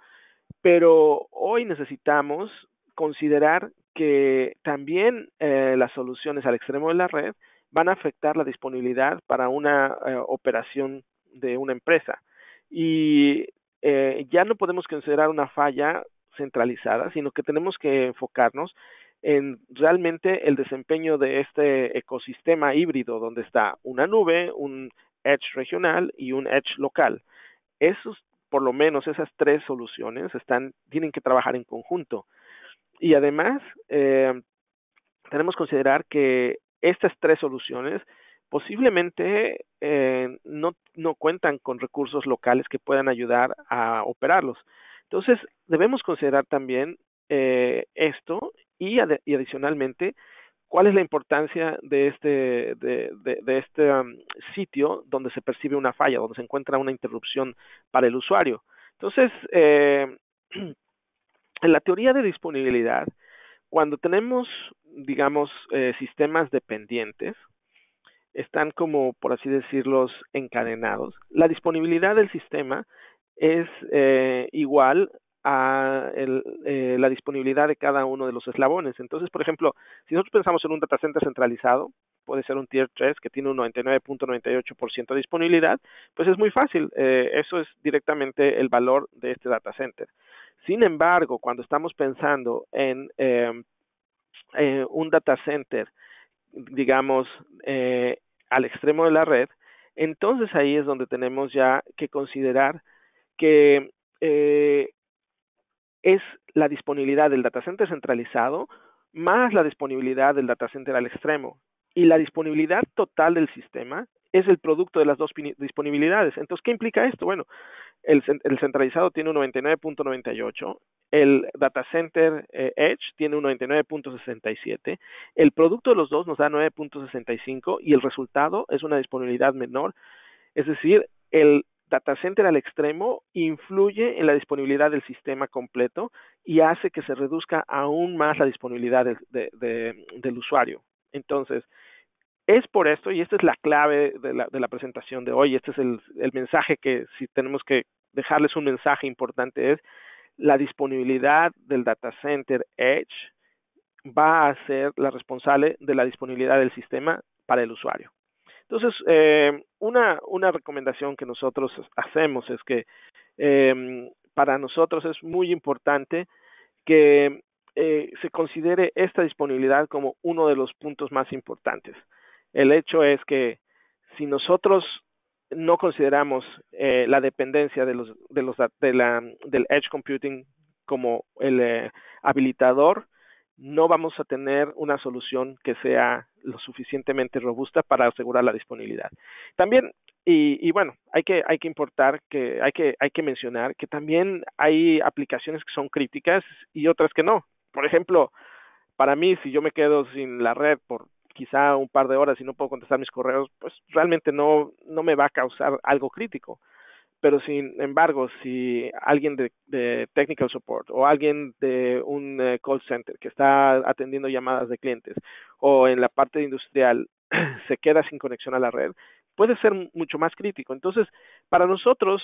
Pero hoy necesitamos considerar que también las soluciones al extremo de la red van a afectar la disponibilidad para una operación de una empresa. Y ya no podemos considerar una falla centralizada, sino que tenemos que enfocarnos en realmente el desempeño de este ecosistema híbrido donde está una nube, un edge regional y un edge local. Por lo menos esas tres soluciones tienen que trabajar en conjunto. Y además, tenemos que considerar que estas tres soluciones posiblemente no cuentan con recursos locales que puedan ayudar a operarlos. Entonces, debemos considerar también esto y adicionalmente, ¿cuál es la importancia de este sitio donde se percibe una falla, donde se encuentra una interrupción para el usuario? Entonces, en la teoría de disponibilidad, cuando tenemos, digamos, sistemas dependientes, están como, por así decirlo, encadenados. La disponibilidad del sistema es igual a la disponibilidad de cada uno de los eslabones. Entonces, por ejemplo, si nosotros pensamos en un data center centralizado, puede ser un Tier 3 que tiene un 99.98% de disponibilidad, pues es muy fácil. Eso es directamente el valor de este data center. Sin embargo, cuando estamos pensando en un data center, digamos, al extremo de la red, entonces ahí es donde tenemos ya que considerar que es la disponibilidad del data center centralizado más la disponibilidad del data center al extremo. Y la disponibilidad total del sistema es el producto de las dos disponibilidades. Entonces, ¿qué implica esto? Bueno, el centralizado tiene un 99.98, el data center Edge tiene un 99.67, el producto de los dos nos da 9.65 y el resultado es una disponibilidad menor, es decir, el data center al extremo influye en la disponibilidad del sistema completo y hace que se reduzca aún más la disponibilidad del usuario. Entonces, es por esto, y esta es la clave de la presentación de hoy, este es el mensaje que si tenemos que dejarles un mensaje importante es la disponibilidad del data center Edge va a ser la responsable de la disponibilidad del sistema para el usuario. Entonces, una recomendación que nosotros hacemos es que para nosotros es muy importante que se considere esta disponibilidad como uno de los puntos más importantes. El hecho es que si nosotros no consideramos la dependencia del edge computing como el habilitador, no vamos a tener una solución que sea lo suficientemente robusta para asegurar la disponibilidad. También, y bueno, hay que mencionar que también hay aplicaciones que son críticas y otras que no. Por ejemplo, para mí, si yo me quedo sin la red por quizá un par de horas y no puedo contestar mis correos, pues realmente no me va a causar algo crítico. Pero sin embargo, si alguien de technical support o alguien de un call center que está atendiendo llamadas de clientes o en la parte industrial se queda sin conexión a la red, puede ser mucho más crítico. Entonces, para nosotros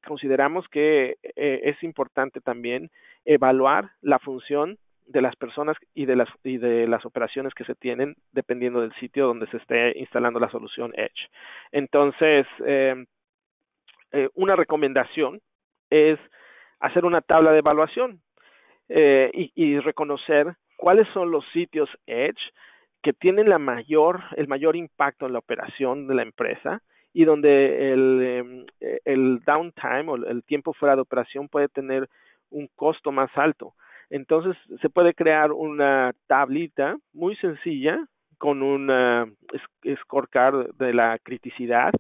consideramos que es importante también evaluar la función de las personas y de las operaciones que se tienen dependiendo del sitio donde se esté instalando la solución Edge. Entonces, una recomendación es hacer una tabla de evaluación y reconocer cuáles son los sitios Edge que tienen el mayor impacto en la operación de la empresa y donde el downtime o el tiempo fuera de operación puede tener un costo más alto. Entonces, se puede crear una tablita muy sencilla con un scorecard de la criticidad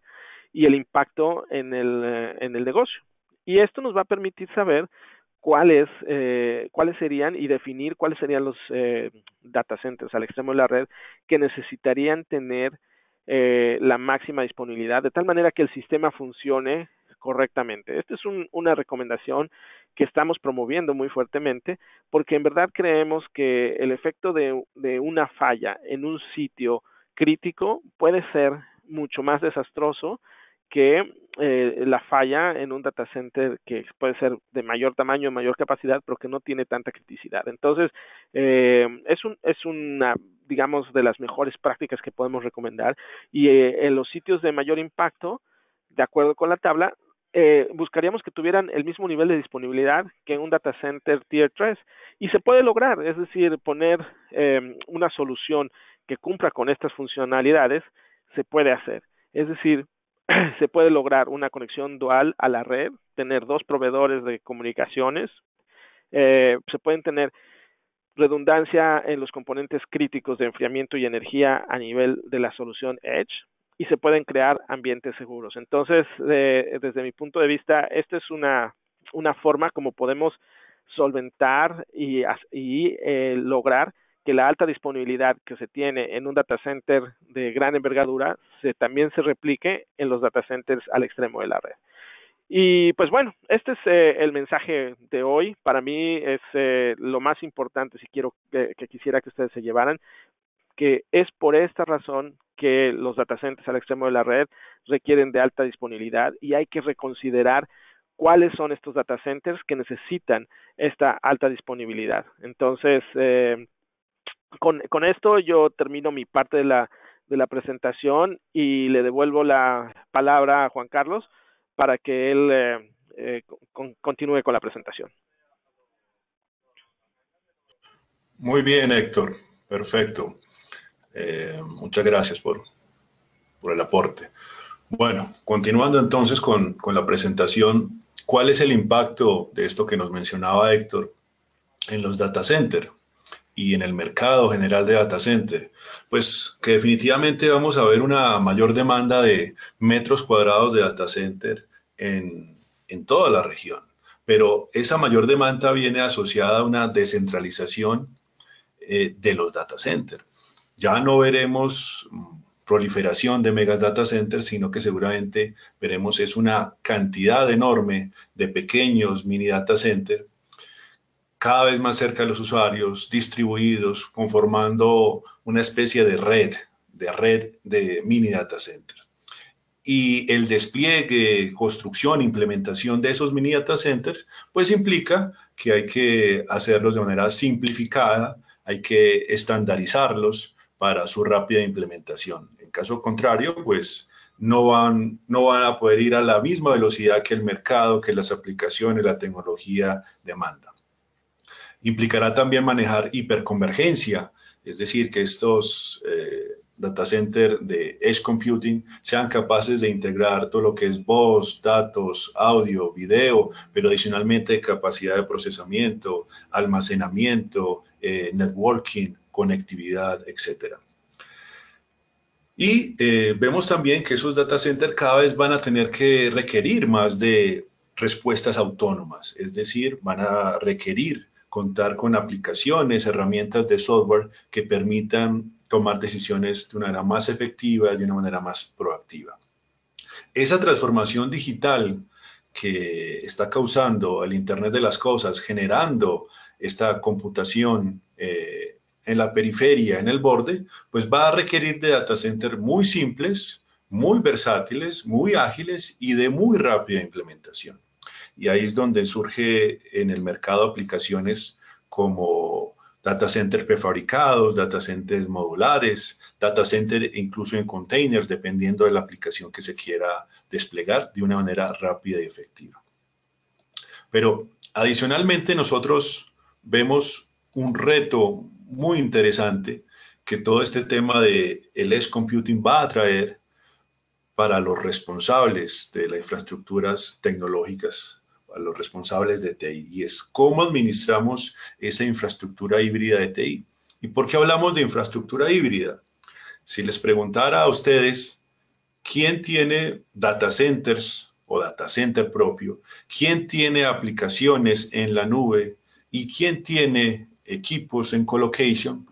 y el impacto en el negocio. Y esto nos va a permitir saber cuáles serían y definir cuáles serían los data centers al extremo de la red que necesitarían tener la máxima disponibilidad, de tal manera que el sistema funcione correctamente. Esta es una recomendación que estamos promoviendo muy fuertemente porque en verdad creemos que el efecto de una falla en un sitio crítico puede ser mucho más desastroso que la falla en un data center que puede ser de mayor tamaño, mayor capacidad, pero que no tiene tanta criticidad. Entonces, es una, digamos, de las mejores prácticas que podemos recomendar. Y en los sitios de mayor impacto, de acuerdo con la tabla, buscaríamos que tuvieran el mismo nivel de disponibilidad que en un data center Tier 3. Y se puede lograr, es decir, poner una solución que cumpla con estas funcionalidades, se puede hacer. Es decir, se puede lograr una conexión dual a la red, tener dos proveedores de comunicaciones, se pueden tener redundancia en los componentes críticos de enfriamiento y energía a nivel de la solución Edge y se pueden crear ambientes seguros. Entonces, desde mi punto de vista, esta es una forma como podemos solventar y lograr que la alta disponibilidad que se tiene en un data center de gran envergadura también se replique en los data centers al extremo de la red. Y pues bueno, este es el mensaje de hoy. Para mí es lo más importante, si quiero que quisiera que ustedes se llevaran, que es por esta razón que los data centers al extremo de la red requieren de alta disponibilidad y hay que reconsiderar cuáles son estos data centers que necesitan esta alta disponibilidad. Entonces, con esto yo termino mi parte de la presentación y le devuelvo la palabra a Juan Carlos para que él continúe con la presentación. Muy bien, Héctor. Perfecto. Muchas gracias por el aporte. Bueno, continuando entonces con la presentación, ¿cuál es el impacto de esto que nos mencionaba Héctor en los data centers y en el mercado general de data center? Pues que definitivamente vamos a ver una mayor demanda de metros cuadrados de data center en en toda la región. Pero esa mayor demanda viene asociada a una descentralización de los data centers. Ya no veremos proliferación de megas data centers, sino que seguramente veremos es una cantidad enorme de pequeños mini data centers cada vez más cerca de los usuarios, distribuidos, conformando una especie de red de mini data centers. Y el despliegue, construcción, implementación de esos mini data centers, pues implica que hay que hacerlos de manera simplificada, hay que estandarizarlos para su rápida implementación. En caso contrario, pues no van a poder ir a la misma velocidad que el mercado, que las aplicaciones, la tecnología demanda. Implicará también manejar hiperconvergencia, es decir, que estos data centers de edge computing sean capaces de integrar todo lo que es voz, datos, audio, video, pero adicionalmente capacidad de procesamiento, almacenamiento, networking, conectividad, etc. Y vemos también que esos data centers cada vez van a tener que requerir más de respuestas autónomas, es decir, van a requerir contar con aplicaciones, herramientas de software que permitan tomar decisiones de una manera más efectiva, de una manera más proactiva. Esa transformación digital que está causando el Internet de las Cosas, generando esta computación en la periferia, en el borde, pues va a requerir de data centers muy simples, muy versátiles, muy ágiles y de muy rápida implementación. Y ahí es donde surge en el mercado aplicaciones como data centers prefabricados, data centers modulares, data centers incluso en containers, dependiendo de la aplicación que se quiera desplegar de una manera rápida y efectiva. Pero adicionalmente nosotros vemos un reto muy interesante que todo este tema de el edge computing va a traer para los responsables de las infraestructuras tecnológicas, a los responsables de TI, y es cómo administramos esa infraestructura híbrida de TI. ¿Y por qué hablamos de infraestructura híbrida? Si les preguntara a ustedes, ¿quién tiene data centers o data center propio? ¿Quién tiene aplicaciones en la nube? ¿Y quién tiene equipos en colocation?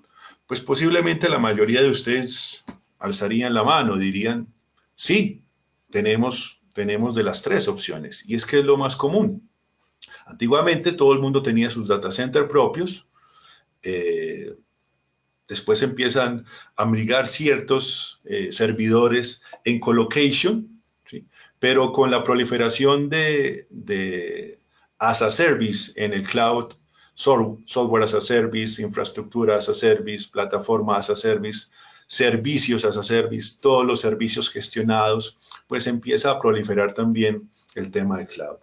Pues posiblemente la mayoría de ustedes alzarían la mano, dirían, sí, tenemos de las tres opciones, y es que es lo más común. Antiguamente todo el mundo tenía sus data centers propios, después empiezan a migrar ciertos servidores en colocation, ¿sí? Pero con la proliferación de as a service en el cloud, software as a service, infraestructura as a service, plataforma as a service, servicios as a service, todos los servicios gestionados, pues empieza a proliferar también el tema del cloud.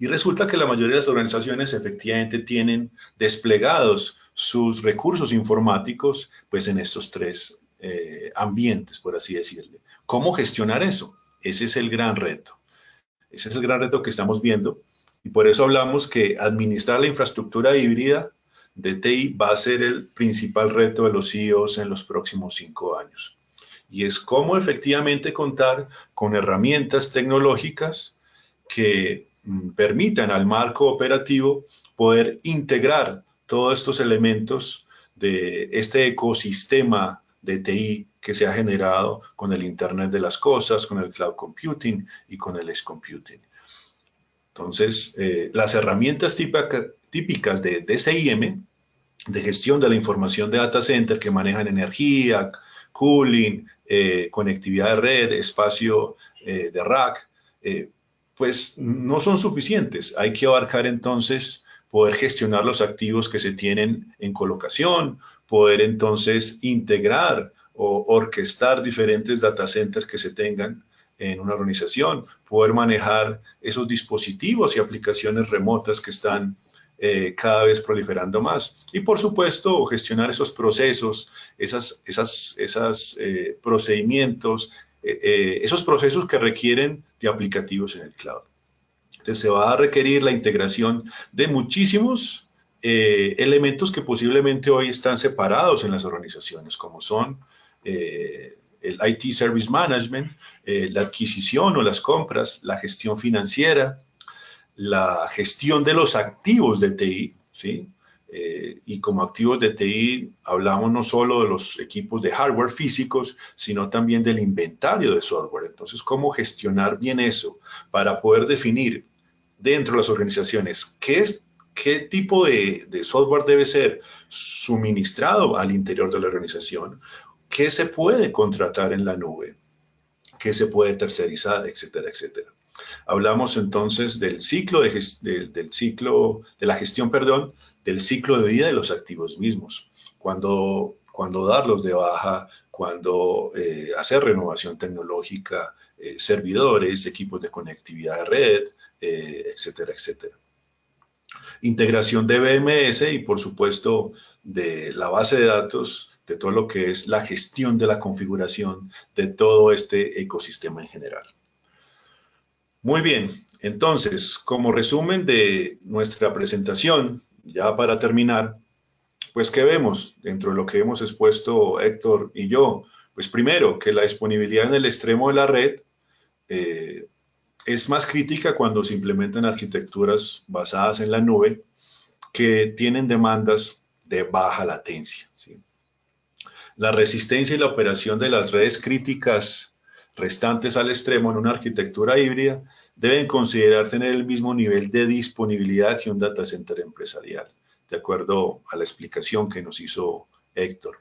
Y resulta que la mayoría de las organizaciones efectivamente tienen desplegados sus recursos informáticos pues en estos tres ambientes, por así decirle. ¿Cómo gestionar eso? Ese es el gran reto. Ese es el gran reto que estamos viendo. Y por eso hablamos que administrar la infraestructura híbrida de TI va a ser el principal reto de los CEOs en los próximos 5 años. Y es cómo efectivamente contar con herramientas tecnológicas que permitan al marco operativo poder integrar todos estos elementos de este ecosistema de TI que se ha generado con el Internet de las Cosas, con el Cloud Computing y con el Edge Computing. Entonces, las herramientas típicas de DCIM, de gestión de la información de data center, que manejan energía, cooling, conectividad de red, espacio de rack, pues no son suficientes. Hay que abarcar entonces poder gestionar los activos que se tienen en colocación, poder entonces integrar o orquestar diferentes data centers que se tengan en una organización, poder manejar esos dispositivos y aplicaciones remotas que están cada vez proliferando más. Y por supuesto, gestionar esos procesos, esos procedimientos, esos procesos que requieren de aplicativos en el cloud. Entonces se va a requerir la integración de muchísimos elementos que posiblemente hoy están separados en las organizaciones, como son el IT Service Management, la adquisición o las compras, la gestión financiera, la gestión de los activos de TI, ¿sí? Y como activos de TI hablamos no solo de los equipos de hardware físicos, sino también del inventario de software. Entonces, ¿cómo gestionar bien eso para poder definir dentro de las organizaciones qué tipo de software debe ser suministrado al interior de la organización? ¿Qué se puede contratar en la nube? ¿Qué se puede tercerizar? Etcétera, etcétera. Hablamos entonces del ciclo de la gestión, perdón, del ciclo de vida de los activos mismos. Cuando darlos de baja, cuando hacer renovación tecnológica, servidores, equipos de conectividad de red, etcétera, etcétera. Integración de BMS y, por supuesto, de la base de datos, de todo lo que es la gestión de la configuración de todo este ecosistema en general. Muy bien, entonces, como resumen de nuestra presentación, ya para terminar, pues, ¿qué vemos dentro de lo que hemos expuesto Héctor y yo? Pues primero, que la disponibilidad en el extremo de la red es más crítica cuando se implementan arquitecturas basadas en la nube que tienen demandas de baja latencia, ¿sí? La resistencia y la operación de las redes críticas restantes al extremo en una arquitectura híbrida deben considerar tener el mismo nivel de disponibilidad que un data center empresarial, de acuerdo a la explicación que nos hizo Héctor.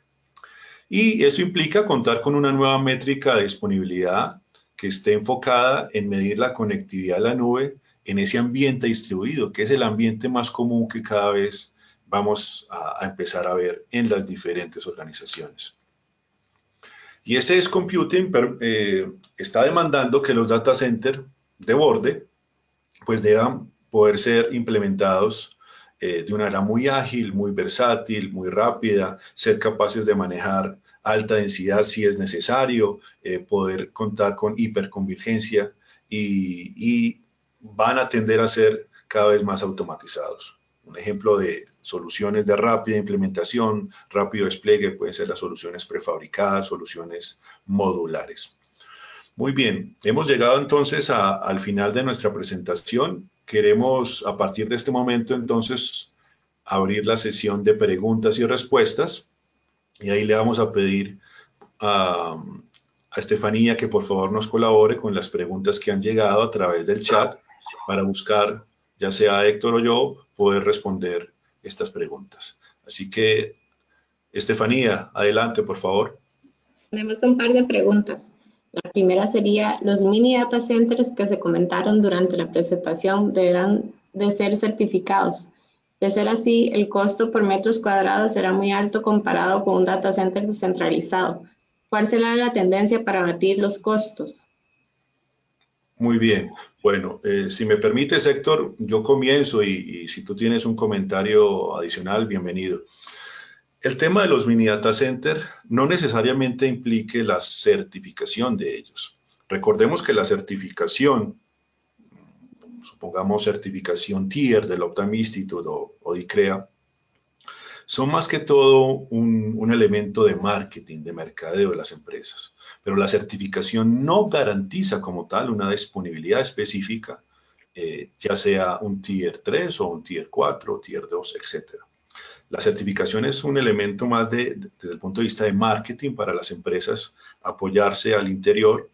Y eso implica contar con una nueva métrica de disponibilidad que esté enfocada en medir la conectividad a la nube en ese ambiente distribuido, que es el ambiente más común que cada vez vamos a empezar a ver en las diferentes organizaciones. Y ese edge computing está demandando que los data centers de borde pues deban poder ser implementados de una manera muy ágil, muy versátil, muy rápida, ser capaces de manejar alta densidad si es necesario, poder contar con hiperconvergencia y van a tender a ser cada vez más automatizados. Un ejemplo de soluciones de rápida implementación, rápido despliegue, pueden ser las soluciones prefabricadas, soluciones modulares. Muy bien, hemos llegado entonces al final de nuestra presentación. Queremos a partir de este momento entonces abrir la sesión de preguntas y respuestas y ahí le vamos a pedir a Estefanía que por favor nos colabore con las preguntas que han llegado a través del chat para buscar, ya sea Héctor o yo, poder responder estas preguntas. Así que, Estefanía, adelante, por favor. Tenemos un par de preguntas. La primera sería, los mini data centers que se comentaron durante la presentación deberán de ser certificados. De ser así, el costo por metros cuadrados será muy alto comparado con un data center descentralizado. ¿Cuál será la tendencia para abatir los costos? Muy bien. Bueno, si me permites, Héctor, yo comienzo y si tú tienes un comentario adicional, bienvenido. El tema de los mini data centers no necesariamente implique la certificación de ellos. Recordemos que la certificación, supongamos certificación TIER del Optime Institute o de ICREA, son más que todo un elemento de marketing, de mercadeo de las empresas. Pero la certificación no garantiza como tal una disponibilidad específica, ya sea un Tier 3 o un Tier 4, Tier 2, etc. La certificación es un elemento más desde el punto de vista de marketing para las empresas, apoyarse al interior,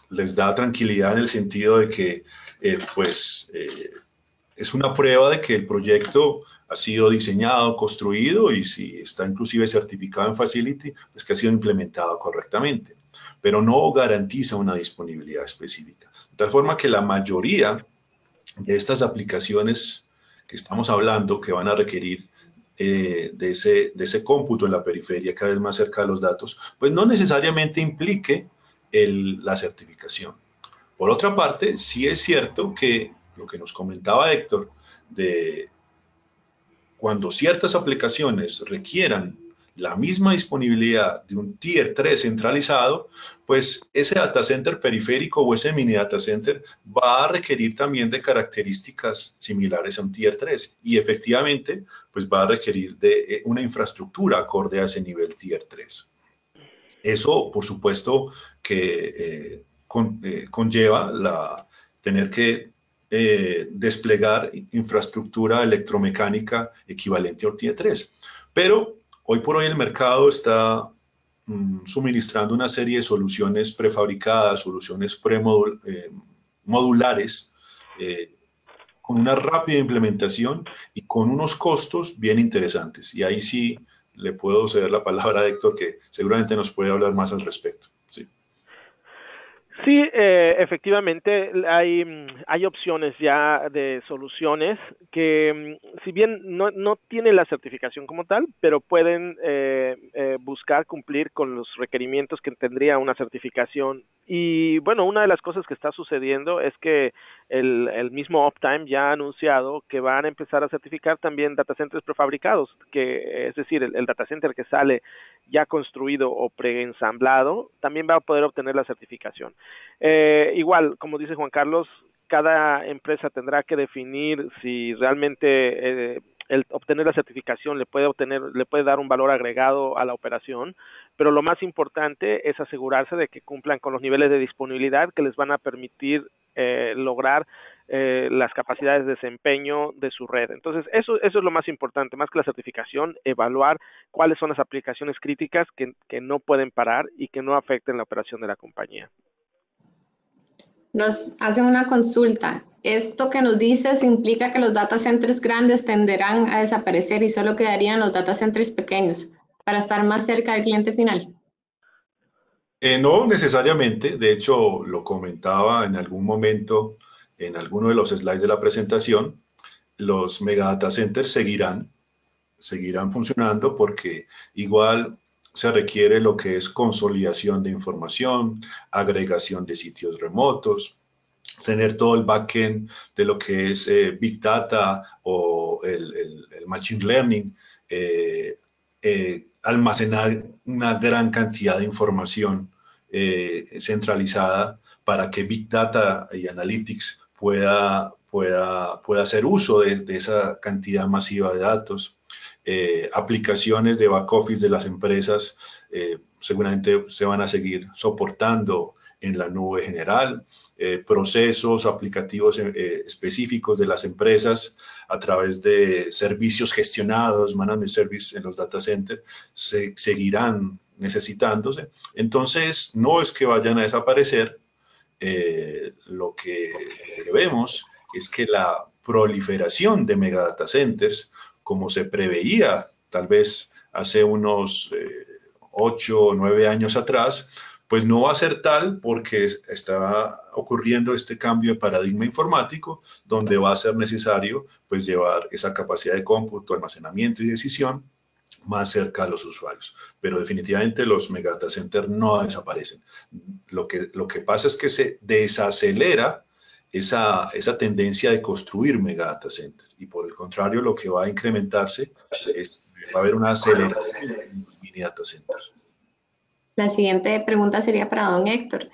les da tranquilidad en el sentido de que es una prueba de que el proyecto ha sido diseñado, construido y si está inclusive certificado en Facility, pues que ha sido implementado correctamente, pero no garantiza una disponibilidad específica. De tal forma que la mayoría de estas aplicaciones que estamos hablando, que van a requerir de ese cómputo en la periferia cada vez más cerca de los datos, pues no necesariamente implique la certificación. Por otra parte, sí es cierto que lo que nos comentaba Héctor, de cuando ciertas aplicaciones requieran la misma disponibilidad de un Tier 3 centralizado, pues ese data center periférico o ese mini data center va a requerir también de características similares a un Tier 3 y efectivamente pues va a requerir de una infraestructura acorde a ese nivel Tier 3. Eso, por supuesto, que conlleva tener que desplegar infraestructura electromecánica equivalente a Ortiz 3. Pero hoy por hoy el mercado está suministrando una serie de soluciones prefabricadas, soluciones modulares, con una rápida implementación y con unos costos bien interesantes. Y ahí sí le puedo ceder la palabra a Héctor, que seguramente nos puede hablar más al respecto. Sí. Sí, efectivamente hay opciones ya de soluciones que si bien no tienen la certificación como tal, pero pueden buscar cumplir con los requerimientos que tendría una certificación. Y bueno, una de las cosas que está sucediendo es que el mismo Uptime ya ha anunciado que van a empezar a certificar también data centers prefabricados, que es decir, el data center que sale ya construido o preensamblado, también va a poder obtener la certificación. Igual, como dice Juan Carlos, cada empresa tendrá que definir si realmente el obtener la certificación le puede dar un valor agregado a la operación, pero lo más importante es asegurarse de que cumplan con los niveles de disponibilidad que les van a permitir lograr las capacidades de desempeño de su red. Entonces, eso es lo más importante, más que la certificación, evaluar cuáles son las aplicaciones críticas que no pueden parar y que no afecten la operación de la compañía. Nos hacen una consulta. Esto que nos dices implica que los data centers grandes tenderán a desaparecer y solo quedarían los data centers pequeños para estar más cerca del cliente final. No necesariamente, de hecho lo comentaba en algún momento en alguno de los slides de la presentación, los mega data centers seguirán funcionando porque igual se requiere lo que es consolidación de información, agregación de sitios remotos, tener todo el backend de lo que es Big Data o el Machine Learning, almacenar una gran cantidad de información centralizada para que Big Data y Analytics pueda hacer uso de esa cantidad masiva de datos. Aplicaciones de back office de las empresas seguramente se van a seguir soportando en la nube general, procesos aplicativos específicos de las empresas a través de servicios gestionados, management service en los data centers, seguirán necesitándose. Entonces, no es que vayan a desaparecer, lo que vemos es que la proliferación de megadata centers, como se preveía tal vez hace unos 8 o 9 años atrás, pues no va a ser tal porque está ocurriendo este cambio de paradigma informático donde va a ser necesario pues llevar esa capacidad de cómputo, almacenamiento y decisión más cerca a los usuarios. Pero definitivamente los megadata centers no desaparecen. Lo que pasa es que se desacelera esa tendencia de construir megadata centers y por el contrario lo que va a incrementarse es va a haber una aceleración en los mini data centers. La siguiente pregunta sería para don Héctor.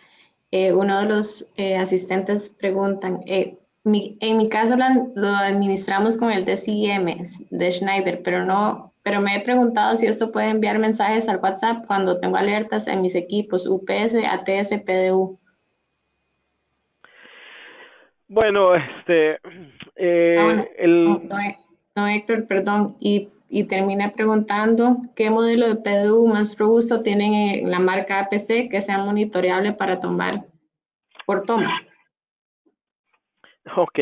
Uno de los asistentes preguntan, en mi caso lo administramos con el DCIM de Schneider, pero me he preguntado si esto puede enviar mensajes al WhatsApp cuando tengo alertas en mis equipos UPS, ATS, PDU. Bueno, No, Héctor, perdón, y termina preguntando qué modelo de PDU más robusto tienen en la marca APC que sea monitoreable para tomar por toma. Ok.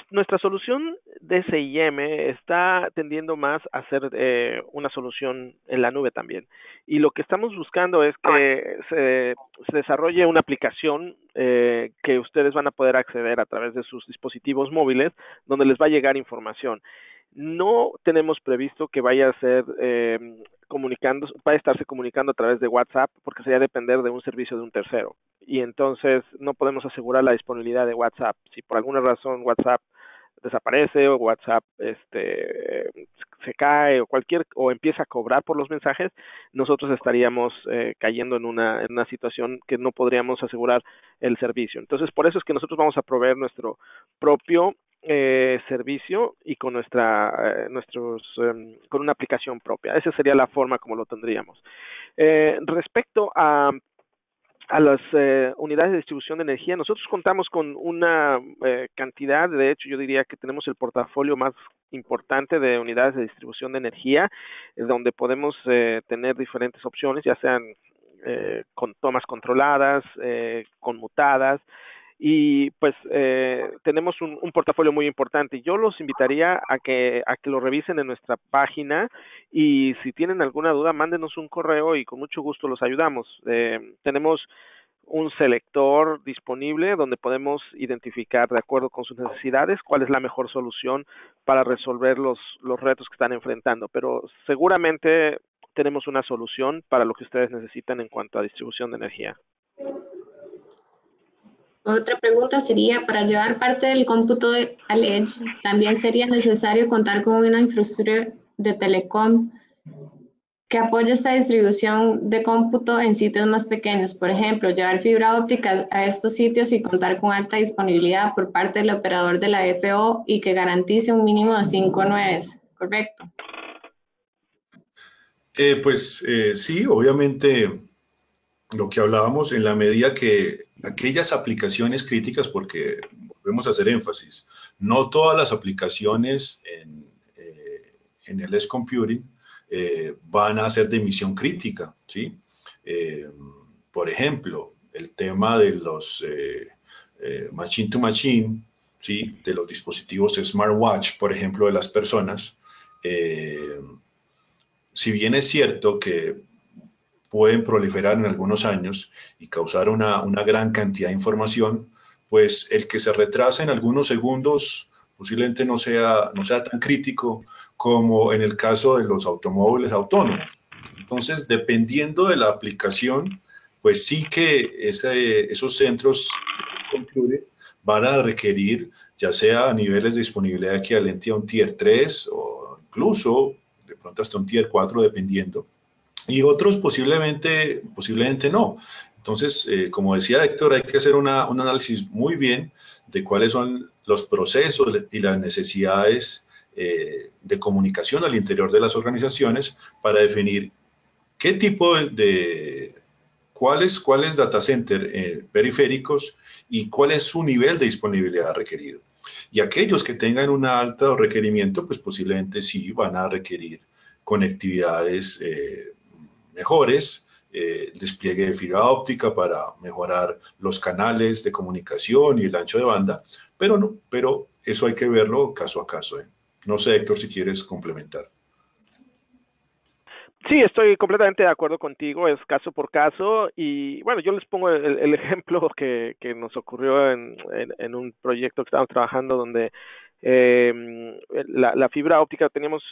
Nuestra solución de SIM está tendiendo más a ser una solución en la nube también. Y lo que estamos buscando es que se desarrolle una aplicación que ustedes van a poder acceder a través de sus dispositivos móviles, donde les va a llegar información. No tenemos previsto que vaya a ser va a estarse comunicando a través de WhatsApp, porque sería depender de un servicio de un tercero. Y entonces no podemos asegurar la disponibilidad de WhatsApp. Si por alguna razón WhatsApp desaparece o WhatsApp se cae o empieza a cobrar por los mensajes, nosotros estaríamos cayendo en una situación que no podríamos asegurar el servicio. Entonces, por eso es que nosotros vamos a proveer nuestro propio servicio y con con una aplicación propia. Esa sería la forma como lo tendríamos. Respecto a las unidades de distribución de energía, nosotros contamos con una cantidad, de hecho yo diría que tenemos el portafolio más importante de unidades de distribución de energía, donde podemos tener diferentes opciones, ya sean con tomas controladas, conmutadas, y pues tenemos un portafolio muy importante. Yo los invitaría a que lo revisen en nuestra página, y si tienen alguna duda, mándenos un correo y con mucho gusto los ayudamos. Tenemos un selector disponible donde podemos identificar, de acuerdo con sus necesidades, cuál es la mejor solución para resolver los retos que están enfrentando, pero seguramente tenemos una solución para lo que ustedes necesitan en cuanto a distribución de energía. Otra pregunta sería, para llevar parte del cómputo al Edge, ¿también sería necesario contar con una infraestructura de telecom que apoye esta distribución de cómputo en sitios más pequeños? Por ejemplo, llevar fibra óptica a estos sitios y contar con alta disponibilidad por parte del operador de la FO y que garantice un mínimo de 5 nodes, ¿correcto? Sí, obviamente lo que hablábamos, en la medida que aquellas aplicaciones críticas, porque volvemos a hacer énfasis, no todas las aplicaciones en el edge computing van a ser de misión crítica, ¿sí? Por ejemplo, el tema de los machine to machine, ¿sí? De los dispositivos smartwatch, por ejemplo, de las personas, si bien es cierto que pueden proliferar en algunos años y causar una gran cantidad de información, pues el que se retrase en algunos segundos posiblemente no sea tan crítico como en el caso de los automóviles autónomos. Entonces, dependiendo de la aplicación, pues sí que esos centros de computing van a requerir, ya sea a niveles de disponibilidad equivalente a un Tier 3 o incluso de pronto hasta un Tier 4, dependiendo. Y otros posiblemente no. Entonces, como decía Héctor, hay que hacer un análisis muy bien de cuáles son los procesos y las necesidades de comunicación al interior de las organizaciones para definir qué tipo cuáles data center periféricos y cuál es su nivel de disponibilidad requerido. Y aquellos que tengan un alto requerimiento, pues posiblemente sí van a requerir conectividades mejores, despliegue de fibra óptica para mejorar los canales de comunicación y el ancho de banda, pero eso hay que verlo caso a caso. No sé, Héctor, si quieres complementar. Sí, estoy completamente de acuerdo contigo, es caso por caso, y bueno, yo les pongo el ejemplo que nos ocurrió en un proyecto que estábamos trabajando donde la fibra óptica, teníamos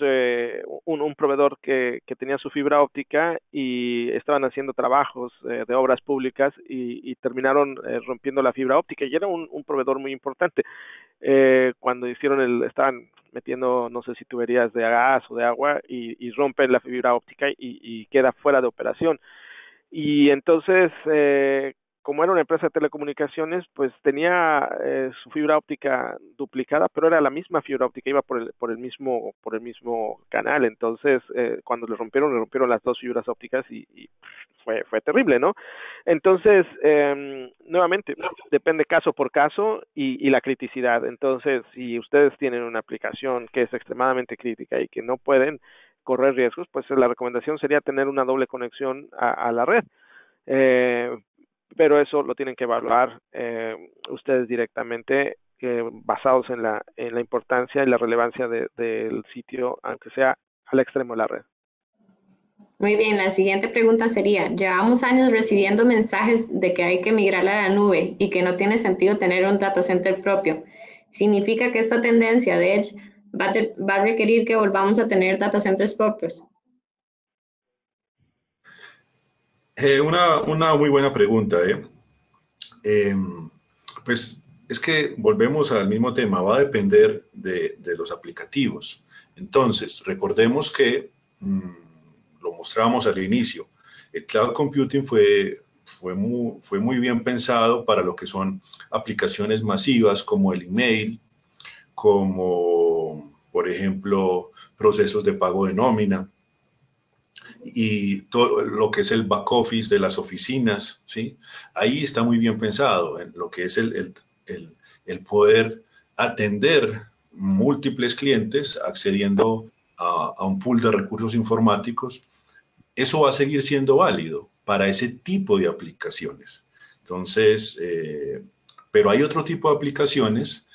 un proveedor que tenía su fibra óptica y estaban haciendo trabajos de obras públicas y terminaron rompiendo la fibra óptica, y era un proveedor muy importante. Cuando estaban metiendo, no sé si tuberías de gas o de agua, y rompen la fibra óptica y queda fuera de operación. Y entonces, como era una empresa de telecomunicaciones, pues tenía su fibra óptica duplicada, pero era la misma fibra óptica, iba por el mismo canal. Entonces, cuando le rompieron las dos fibras ópticas y fue terrible, ¿no? Entonces, nuevamente, depende caso por caso y la criticidad. Entonces, si ustedes tienen una aplicación que es extremadamente crítica y que no pueden correr riesgos, pues la recomendación sería tener una doble conexión a la red. Pero eso lo tienen que evaluar ustedes directamente, basados en la importancia y la relevancia del sitio, aunque sea al extremo de la red. Muy bien, la siguiente pregunta sería, llevamos años recibiendo mensajes de que hay que migrar a la nube y que no tiene sentido tener un data center propio. ¿Significa que esta tendencia de Edge va a requerir que volvamos a tener data centers propios? Una muy buena pregunta, pues es que volvemos al mismo tema, va a depender de los aplicativos. Entonces, recordemos que lo mostrábamos al inicio, el cloud computing fue muy bien pensado para lo que son aplicaciones masivas como el email, como, por ejemplo, procesos de pago de nómina y todo lo que es el back office de las oficinas, ¿sí? Ahí está muy bien pensado en lo que es el poder atender múltiples clientes accediendo a un pool de recursos informáticos. Eso va a seguir siendo válido para ese tipo de aplicaciones. Entonces, pero hay otro tipo de aplicaciones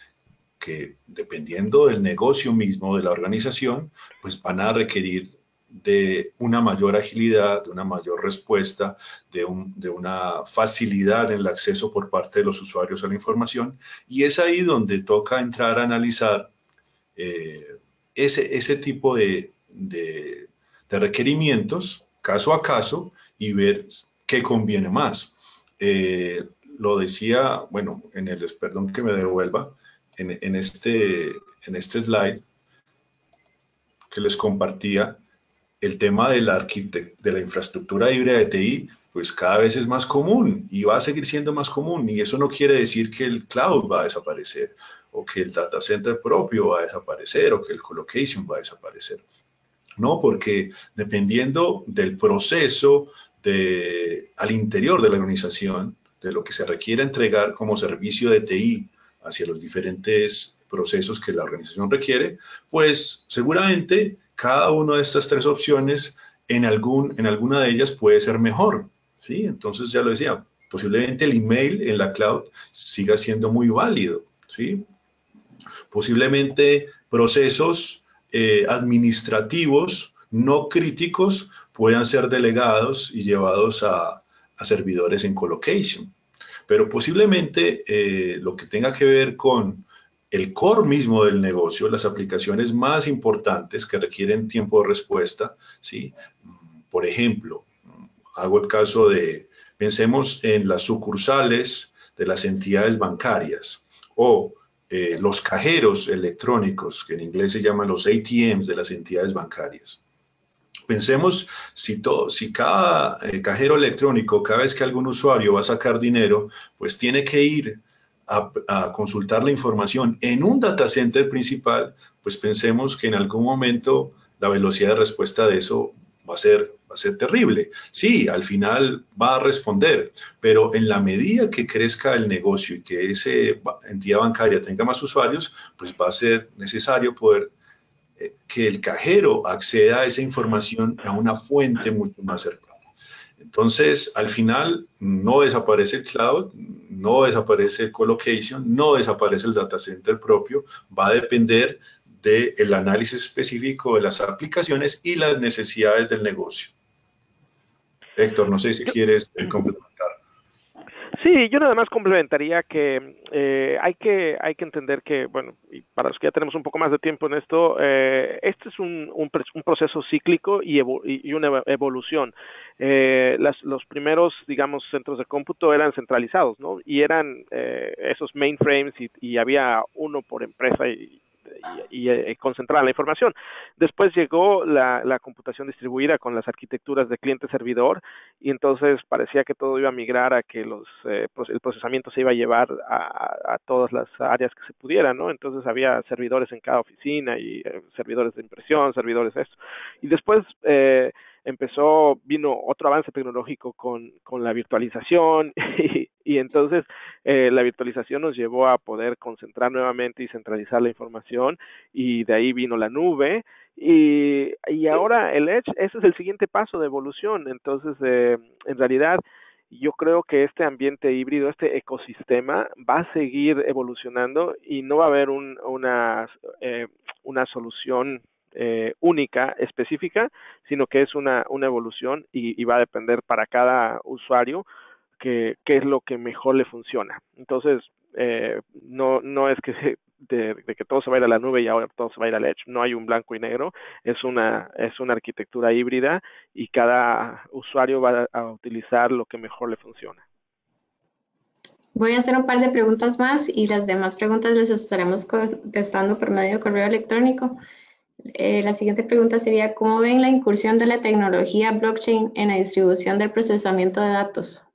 que, dependiendo del negocio mismo, de la organización, pues van a requerir de una mayor agilidad, de una mayor respuesta, de una facilidad en el acceso por parte de los usuarios a la información. Y es ahí donde toca entrar a analizar ese tipo de requerimientos caso a caso y ver qué conviene más. Lo decía, bueno, perdón que me devuelva, en este slide que les compartía, el tema de la infraestructura híbrida de TI, pues cada vez es más común y va a seguir siendo más común. Y eso no quiere decir que el cloud va a desaparecer, o que el data center propio va a desaparecer, o que el colocation va a desaparecer. No, porque dependiendo del proceso al interior de la organización, de lo que se requiere entregar como servicio de TI hacia los diferentes procesos que la organización requiere, pues seguramente cada una de estas tres opciones en alguna de ellas puede ser mejor, ¿sí? Entonces, ya lo decía, posiblemente el email en la cloud siga siendo muy válido, ¿sí? Posiblemente procesos administrativos no críticos puedan ser delegados y llevados a servidores en colocation. Pero posiblemente lo que tenga que ver con el core mismo del negocio, las aplicaciones más importantes que requieren tiempo de respuesta, ¿sí? Por ejemplo, hago el caso pensemos en las sucursales de las entidades bancarias o los cajeros electrónicos, que en inglés se llaman los ATMs de las entidades bancarias. Pensemos si cada cajero electrónico, cada vez que algún usuario va a sacar dinero, pues tiene que ir a consultar la información en un data center principal, pues pensemos que en algún momento la velocidad de respuesta de eso va a ser terrible. Sí, al final va a responder, pero en la medida que crezca el negocio y que esa entidad bancaria tenga más usuarios, pues va a ser necesario poder que el cajero acceda a esa información a una fuente mucho más cercana. Entonces, al final, no desaparece el cloud, no desaparece el colocation, no desaparece el data center propio, va a depender del análisis específico de las aplicaciones y las necesidades del negocio. Héctor, no sé si quieres complementar. Sí, yo nada más complementaría que hay que entender que, bueno, y para los que ya tenemos un poco más de tiempo en esto, este es un proceso cíclico y una evolución. Los primeros, digamos, centros de cómputo eran centralizados, ¿no? Y eran esos mainframes y había uno por empresa y concentrar la información. Después llegó la computación distribuida con las arquitecturas de cliente-servidor y entonces parecía que todo iba a migrar a que el procesamiento se iba a llevar a todas las áreas que se pudieran, ¿no? Entonces había servidores en cada oficina y servidores de impresión, servidores de esto. Y después vino otro avance tecnológico con la virtualización y entonces la virtualización nos llevó a poder concentrar nuevamente y centralizar la información y de ahí vino la nube y ahora el Edge, ese es el siguiente paso de evolución. Entonces, en realidad, yo creo que este ambiente híbrido, este ecosistema va a seguir evolucionando y no va a haber una solución única, específica, sino que es una evolución y va a depender para cada usuario qué es lo que mejor le funciona. Entonces, no es que de que todo se va a ir a la nube y ahora todo se va a ir al Edge, no hay un blanco y negro, es una arquitectura híbrida y cada usuario va a utilizar lo que mejor le funciona. Voy a hacer un par de preguntas más y las demás preguntas les estaremos contestando por medio de correo electrónico. La siguiente pregunta sería, ¿cómo ven la incursión de la tecnología blockchain en la distribución del procesamiento de datos?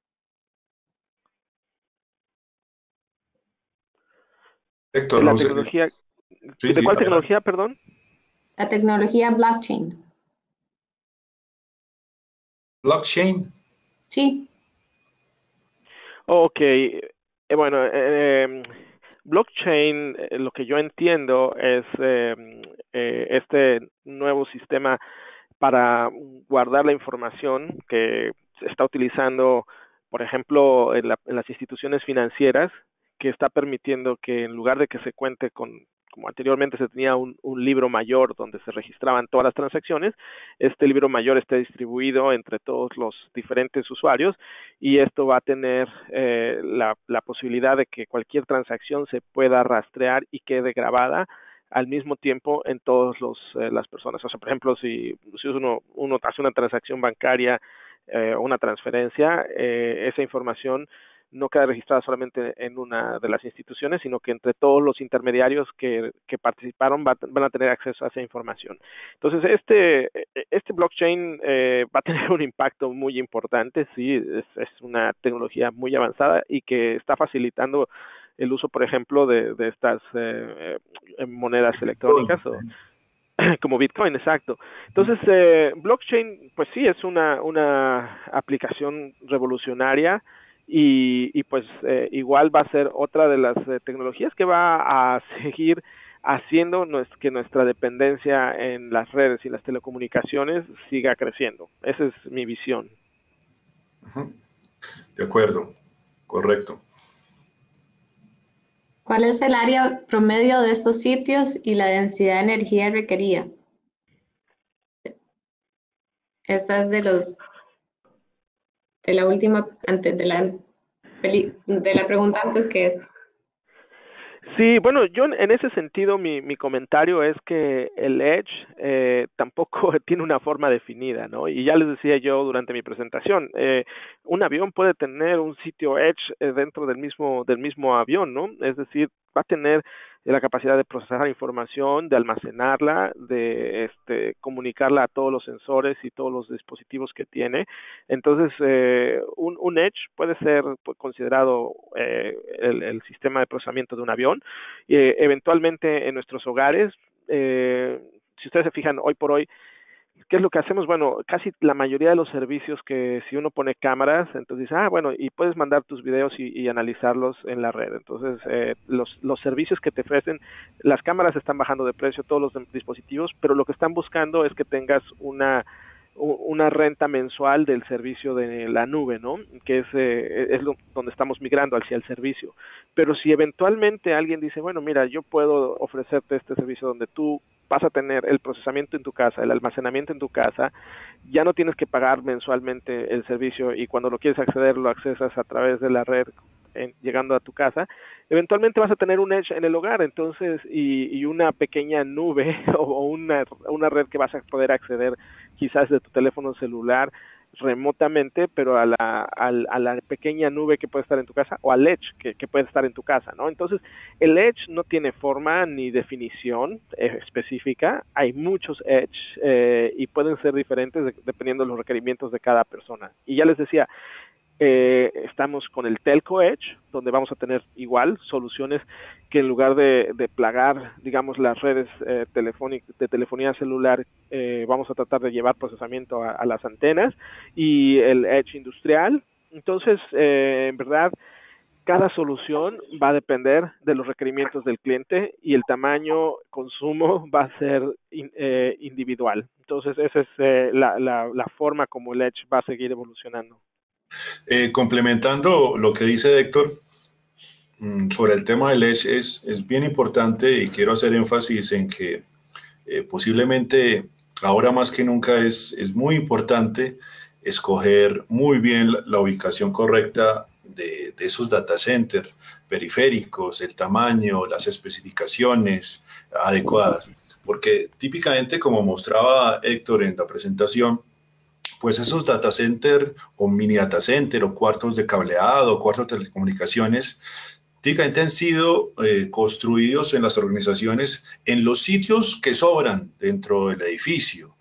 Héctor, La no sé. tecnología, Sí, ¿De sí, cuál adelante. tecnología, perdón? La tecnología blockchain. Blockchain. Sí, Ok, bueno, blockchain, lo que yo entiendo es este nuevo sistema para guardar la información que se está utilizando, por ejemplo, en las instituciones financieras, que está permitiendo que en lugar de que se cuente con, como anteriormente se tenía un libro mayor donde se registraban todas las transacciones, este libro mayor esté distribuido entre todos los diferentes usuarios y esto va a tener la posibilidad de que cualquier transacción se pueda rastrear y quede grabada al mismo tiempo en todas las personas. O sea, por ejemplo, si uno hace una transacción bancaria o una transferencia, esa información no queda registrada solamente en una de las instituciones, sino que entre todos los intermediarios que participaron van a tener acceso a esa información. Entonces, este blockchain va a tener un impacto muy importante, sí, es una tecnología muy avanzada y que está facilitando el uso, por ejemplo, de estas monedas electrónicas o como Bitcoin, exacto. Entonces, blockchain, pues sí, es una aplicación revolucionaria y pues igual va a ser otra de las tecnologías que va a seguir haciendo que nuestra dependencia en las redes y las telecomunicaciones siga creciendo. Esa es mi visión. Ujú. De acuerdo, correcto. ¿cuál es el área promedio de estos sitios y la densidad de energía requerida? Esta es de la última, antes de la pregunta antes que esta. Sí, bueno, yo en ese sentido mi comentario es que el Edge tampoco tiene una forma definida, ¿no? Y ya les decía yo durante mi presentación, un avión puede tener un sitio Edge dentro del mismo avión, ¿no? Es decir, va a tener la capacidad de procesar información, de almacenarla, de comunicarla a todos los sensores y todos los dispositivos que tiene. Entonces, un Edge puede ser considerado el sistema de procesamiento de un avión. Eventualmente en nuestros hogares, si ustedes se fijan hoy por hoy, ¿qué es lo que hacemos? Bueno, casi la mayoría de los servicios que si uno pone cámaras, entonces dice, bueno, y puedes mandar tus videos y analizarlos en la red. Entonces, los servicios que te ofrecen, las cámaras están bajando de precio, todos los dispositivos, pero lo que están buscando es que tengas una renta mensual del servicio de la nube, ¿no? Que es donde estamos migrando hacia el servicio. Pero si eventualmente alguien dice, bueno, mira, yo puedo ofrecerte este servicio donde tú vas a tener el procesamiento en tu casa, el almacenamiento en tu casa, ya no tienes que pagar mensualmente el servicio y cuando lo quieres acceder lo accesas a través de la red llegando a tu casa, eventualmente vas a tener un edge en el hogar, entonces, y una pequeña nube o una red que vas a poder acceder quizás de tu teléfono celular remotamente, pero a la pequeña nube que puede estar en tu casa o al edge que puede estar en tu casa, ¿no? Entonces, el edge no tiene forma ni definición específica, hay muchos edge y pueden ser diferentes dependiendo de los requerimientos de cada persona. Y ya les decía, estamos con el Telco Edge, donde vamos a tener igual soluciones que en lugar de plagar, digamos, las redes de telefonía celular, vamos a tratar de llevar procesamiento a las antenas y el Edge industrial. Entonces, en verdad, cada solución va a depender de los requerimientos del cliente y el tamaño consumo va a ser individual. Entonces, esa es la forma como el Edge va a seguir evolucionando. Complementando lo que dice Héctor, sobre el tema del Edge es bien importante y quiero hacer énfasis en que posiblemente ahora más que nunca es muy importante escoger muy bien la ubicación correcta de esos data centers periféricos, el tamaño, las especificaciones adecuadas. Porque típicamente, como mostraba Héctor en la presentación, pues esos data center o mini data center o cuartos de cableado, cuartos de telecomunicaciones, típicamente han sido construidos en las organizaciones en los sitios que sobran dentro del edificio,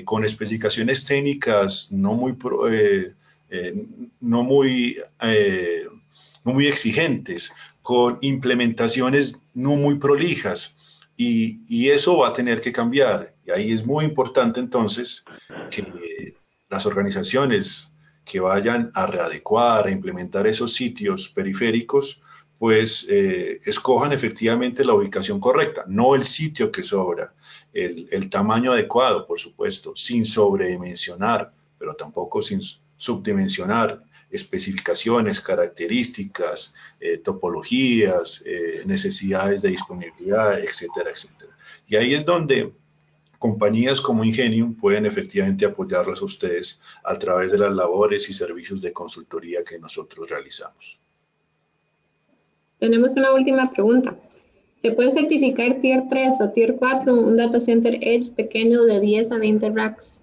con especificaciones técnicas eh, no muy, eh, no muy exigentes, con implementaciones no muy prolijas y eso va a tener que cambiar. Y ahí es muy importante entonces que las organizaciones que vayan a readecuar, a implementar esos sitios periféricos, pues escojan efectivamente la ubicación correcta, no el sitio que sobra, el tamaño adecuado, por supuesto, sin sobredimensionar, pero tampoco sin subdimensionar especificaciones, características, topologías, necesidades de disponibilidad, etcétera, etcétera. Y ahí es donde compañías como Ingenium pueden efectivamente apoyarlos a ustedes a través de las labores y servicios de consultoría que nosotros realizamos. Tenemos una última pregunta. ¿Se puede certificar Tier 3 o Tier 4 un data center Edge pequeño de 10 a 20 racks?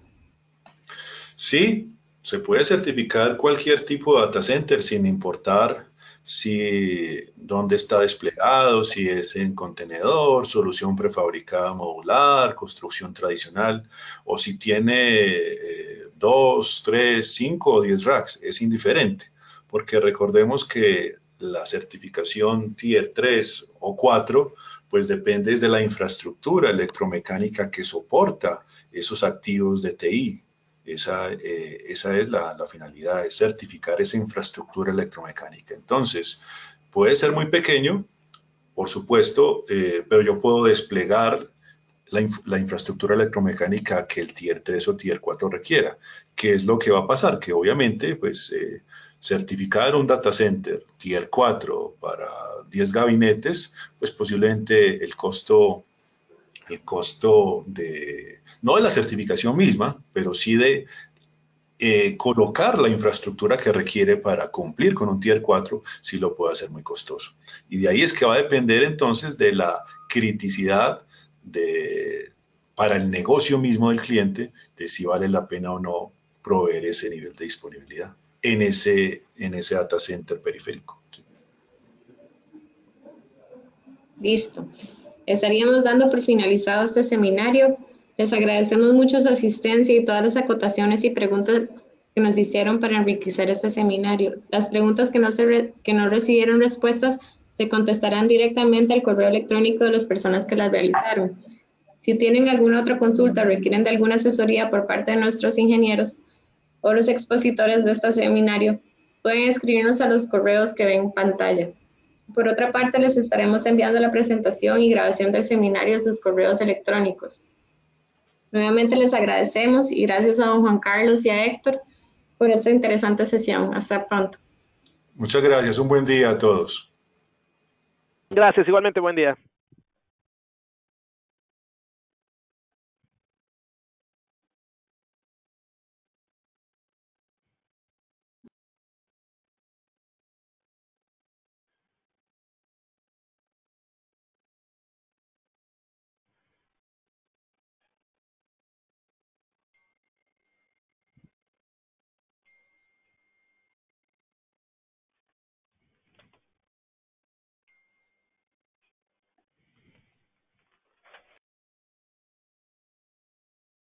Sí, se puede certificar cualquier tipo de data center sin importar si dónde está desplegado, si es en contenedor, solución prefabricada modular, construcción tradicional, o si tiene 2, 3, 5 o 10 racks, es indiferente, porque recordemos que la certificación Tier 3 o 4 pues depende de la infraestructura electromecánica que soporta esos activos de TI. Esa es la finalidad, es certificar esa infraestructura electromecánica. Entonces, puede ser muy pequeño, por supuesto, pero yo puedo desplegar la infraestructura electromecánica que el Tier 3 o Tier 4 requiera. ¿Qué es lo que va a pasar? Que obviamente, pues, certificar un data center Tier 4 para 10 gabinetes, pues posiblemente el costo de, no de la certificación misma, pero sí de colocar la infraestructura que requiere para cumplir con un Tier 4, sí lo puede hacer muy costoso. Y de ahí es que va a depender entonces de la criticidad para el negocio mismo del cliente, de si vale la pena o no proveer ese nivel de disponibilidad en ese data center periférico. Sí. Listo. Estaríamos dando por finalizado este seminario. Les agradecemos mucho su asistencia y todas las acotaciones y preguntas que nos hicieron para enriquecer este seminario. Las preguntas que no recibieron respuestas se contestarán directamente al correo electrónico de las personas que las realizaron. Si tienen alguna otra consulta o requieren de alguna asesoría por parte de nuestros ingenieros o los expositores de este seminario, pueden escribirnos a los correos que ven en pantalla. Por otra parte, les estaremos enviando la presentación y grabación del seminario a sus correos electrónicos. Nuevamente les agradecemos y gracias a don Juan Carlos y a Héctor por esta interesante sesión. Hasta pronto. Muchas gracias. Un buen día a todos. Gracias, igualmente buen día.